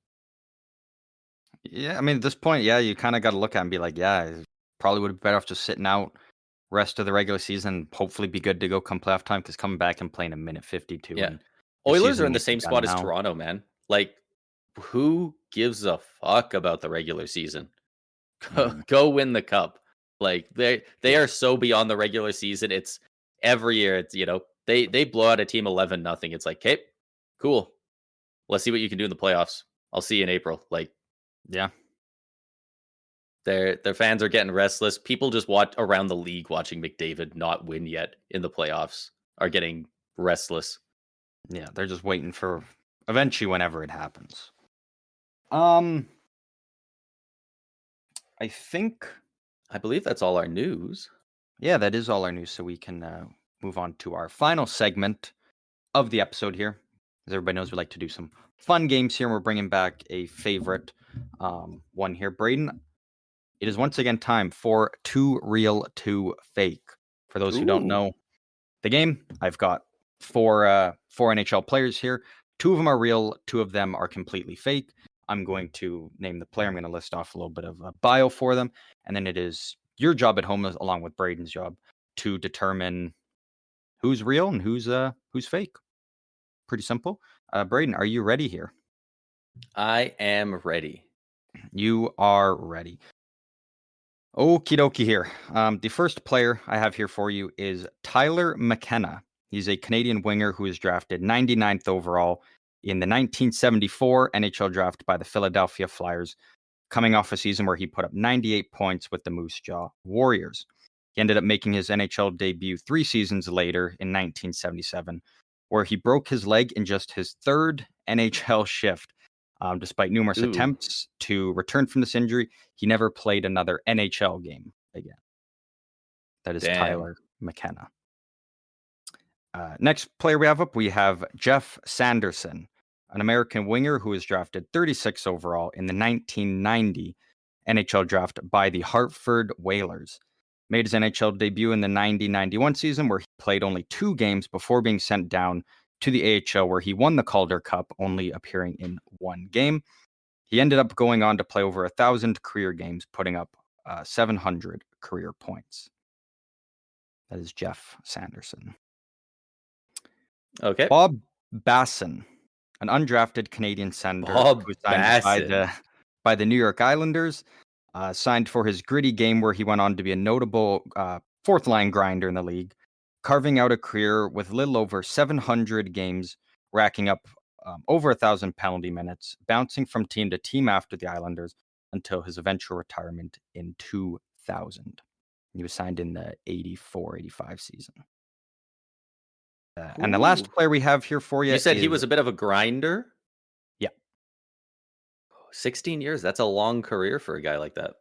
Yeah, I mean, at this point, yeah, you kind of got to look at it and be like, yeah, probably would be better off just sitting out rest of the regular season, hopefully be good to go come playoff time because coming back and playing a minute 52 Yeah. and the Oilers are season in the might be same done spot as now. Toronto, man. Like, who gives a fuck about the regular season? Mhm. Go win the cup. Like, they Yeah. are so beyond the regular season. It's every year. It's, they blow out a team 11-0. It's like, okay, cool. Let's see what you can do in the playoffs. I'll see you in April. Like, Yeah. their fans are getting restless. People just watch around the league watching McDavid not win yet in the playoffs are getting restless. Yeah. They're just waiting for eventually whenever it happens. Um, I think, I believe that's all our news. yeah, that is all our news. So we can move on to our final segment of the episode here. As everybody knows, we like to do some fun games here. And we're bringing back a favorite one here. Braden, it is once again time for Too Real, Too Fake. For those who don't Ooh. know the game, I've got four NHL players here. 2 of them are real, 2 of them are completely fake. I'm going to name the player. I'm going to list off a little bit of a bio for them, and then it is your job at home, along with Braden's job, to determine who's real and who's fake. Pretty simple. Braden, are you ready here? I am ready. You are ready. Okie dokie here. The first player I have here for you is Tyler McKenna. He's a Canadian winger who was drafted 99th overall in the 1974 NHL draft by the Philadelphia Flyers, coming off a season where he put up 98 points with the Moose Jaw Warriors. He ended up making his NHL debut 3 seasons later in 1977, where he broke his leg in just his 3rd NHL shift. Despite numerous attempts to return from this injury, he never played another NHL game again. That is Tyler McKenna. Next player we have up, we have Jeff Sanderson, an American winger who was drafted 36 overall in the 1990 NHL draft by the Hartford Whalers. Made his NHL debut in the 90-91 season, where he played only 2 games before being sent down to the AHL, where he won the Calder Cup, only appearing in 1 game. He ended up going on to play over 1,000 career games, putting up 700 career points. That is Jeff Sanderson. Okay. Bob Basson, an undrafted Canadian center who was signed by the New York Islanders, signed for his gritty game, where he went on to be a notable 4th-line grinder in the league, carving out a career with a little over 700 games, racking up over 1,000 penalty minutes, bouncing from team to team after the Islanders until his eventual retirement in 2000. He was signed in the 84-85 season. And the last player we have here for you. You said he was a bit of a grinder? Yeah. 16 years. That's a long career for a guy like that.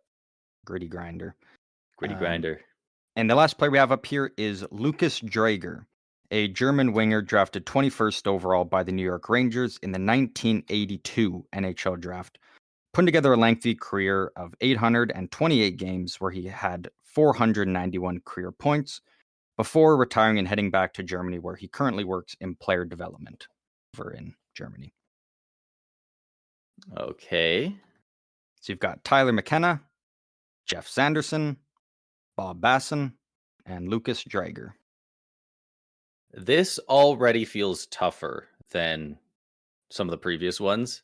Gritty grinder. And the last player we have up here is Lucas Drager, a German winger drafted 21st overall by the New York Rangers in the 1982 NHL draft, putting together a lengthy career of 828 games where he had 491 career points before retiring and heading back to Germany, where he currently works in player development over in Germany. Okay. So you've got Tyler McKenna, Jeff Sanderson, Bob Basson, and Lucas Drager. This already feels tougher than some of the previous ones.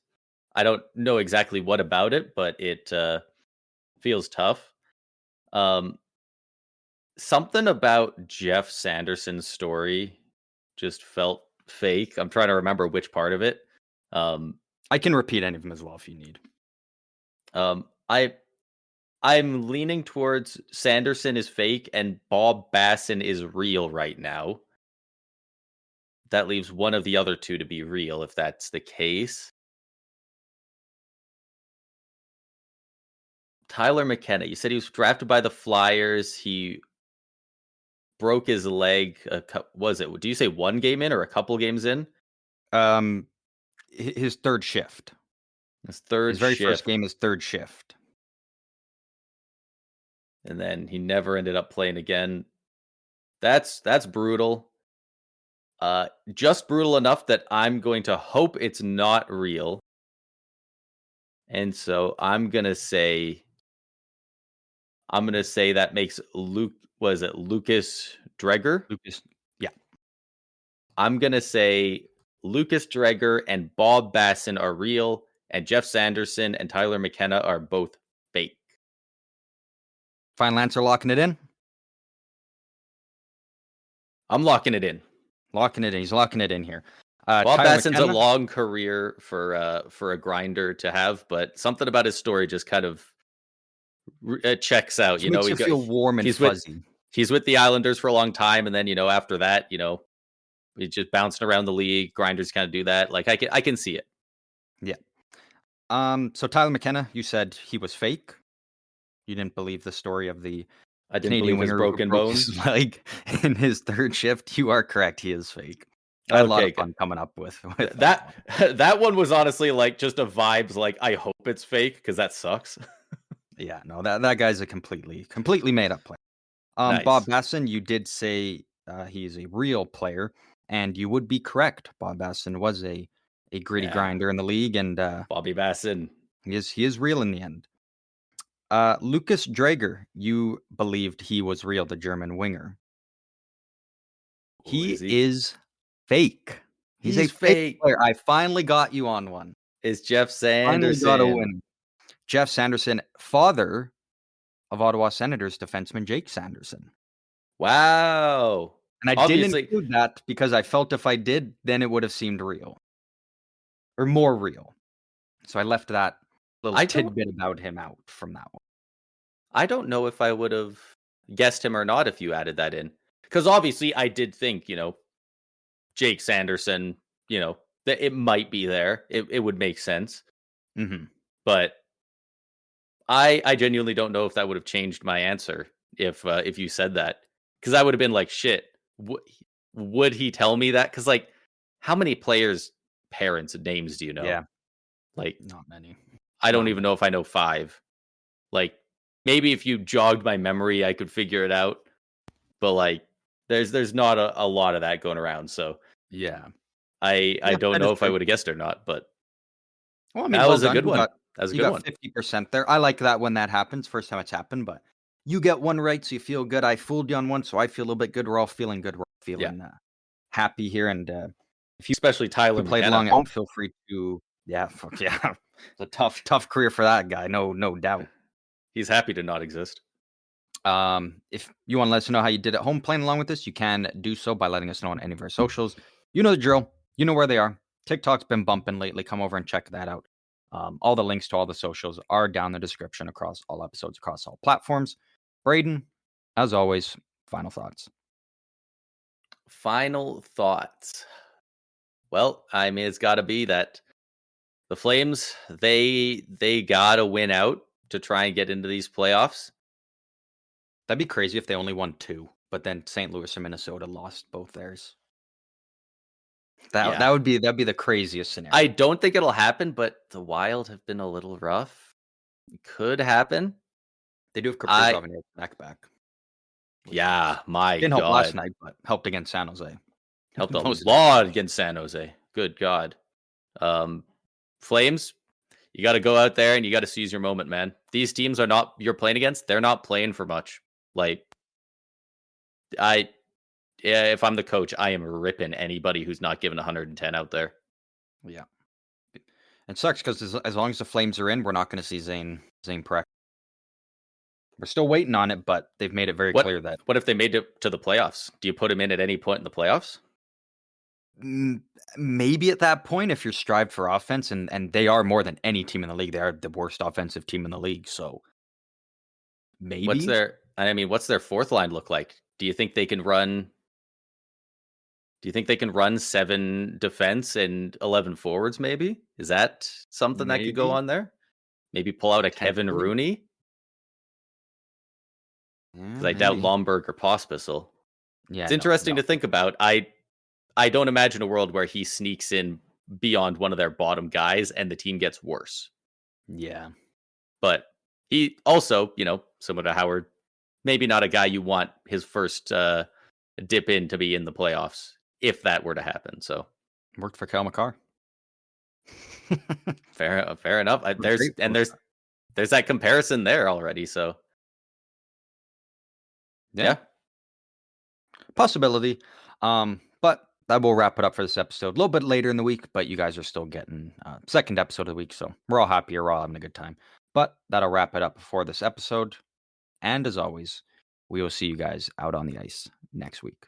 I don't know exactly what about it, but it feels tough. Something about Jeff Sanderson's story just felt fake. I'm trying to remember which part of it. I can repeat any of them as well if you need. I'm leaning towards Sanderson is fake and Bob Basson is real right now. That leaves one of the other 2 to be real, if that's the case. Tyler McKenna, you said he was drafted by the Flyers. He broke his leg. Do you say 1 game in or a couple games in? His 3rd shift. His very first game, his 3rd shift. And then he never ended up playing again. That's brutal. Just brutal enough that I'm going to hope it's not real. And so I'm going to say that makes Lucas Drager? Yeah. I'm going to say Lucas Drager and Bob Basson are real, and Jeff Sanderson and Tyler McKenna are both fake. Final answer, locking it in? I'm locking it in. He's locking it in here. Bob Basson's a long career for a grinder to have, but something about his story just kind of checks out. Makes you feel warm and fuzzy. He's with the Islanders for a long time, and then after that, he's just bouncing around the league. Grinders kind of do that. Like I can see it. Yeah. So Tyler McKenna, you said he was fake. You didn't believe the story of the Canadian winger broken bones his leg in his 3rd shift. You are correct. He is fake. I had a lot of fun coming up with that. That one was honestly like just a vibes. Like I hope it's fake because that sucks. Yeah, no, that guy's a completely made up player. Nice. Bob Basson, you did say he is a real player, and you would be correct. Bob Basson was a gritty grinder in the league, and Bobby Basson. he is real in the end. Lucas Drager, you believed he was real, the German winger. He is fake. He's a fake player. I finally got you on one. Is Jeff Finally Sanderson. got a win. Jeff Sanderson, father of Ottawa Senators defenseman Jake Sanderson. Wow. And I didn't include that because I felt if I did, then it would have seemed real. Or more real. So I left that little tidbit about him out from that one. I don't know if I would have guessed him or not if you added that in. Because obviously I did think, Jake Sanderson, that it might be there. It would make sense. Mm-hmm. But I genuinely don't know if that would have changed my answer if you said that. Because I would have been like, shit, would he tell me that? Because, like, how many players' parents' names do you know? Yeah. Like, not many. I don't even know if I know 5. Like, maybe if you jogged my memory, I could figure it out. But, like, there's not a lot of that going around. So, yeah. I don't know if I would have guessed or not. But well, I mean, that was a good one. That was a good one. 50% there. I like that when that happens. First time it's happened, but you get one right, so you feel good. I fooled you on one, so I feel a little bit good. We're all feeling good. We're all feeling happy here. And if you especially Tyler played along at home, feel free to it's a tough career for that guy. No doubt. He's happy to not exist. If you want to let us know how you did at home playing along with this, you can do so by letting us know on any of our socials. You know the drill. You know where they are. TikTok's been bumping lately. Come over and check that out. All the links to all the socials are down in the description across all episodes, across all platforms. Braden, as always, final thoughts. Final thoughts. Well, I mean, it's got to be that the Flames, they got to win out to try and get into these playoffs. That'd be crazy if they only won 2, but then St. Louis or Minnesota lost both theirs. That'd be the craziest scenario. I don't think it'll happen, but the Wild have been a little rough. It could happen. They do have Kaprizov and back. Yeah, my didn't God. help last night, but helped against San Jose. Helped a lot against San Jose. Good God. Flames, you got to go out there and you got to seize your moment, man. These teams are not you're playing against. They're not playing for much. Like, if I'm the coach, I am ripping anybody who's not giving 110 out there. Yeah. It sucks because as long as the Flames are in, we're not going to see Zane Parekh. We're still waiting on it, but they've made it very clear that... What if they made it to the playoffs? Do you put him in at any point in the playoffs? Maybe at that point, if you're strived for offense, and they are more than any team in the league. They are the worst offensive team in the league, so maybe. What's their fourth line look like? Do you think they can run 7 defense and 11 forwards, maybe? Is that something that could go on there? Maybe pull out a Kevin Rooney? Because I doubt Lomberg or Pospisil. Yeah, it's interesting to think about. I don't imagine a world where he sneaks in beyond one of their bottom guys and the team gets worse. Yeah. But he also, similar to Howard, maybe not a guy you want his first dip in to be in the playoffs, if that were to happen. So worked for Cal McCarr. Fair enough. There's that comparison there already. So yeah. Possibility. But that will wrap it up for this episode. A little bit later in the week, but you guys are still getting second episode of the week, so we're all happy. We're all having a good time. But that'll wrap it up for this episode. And as always, we will see you guys out on the ice next week.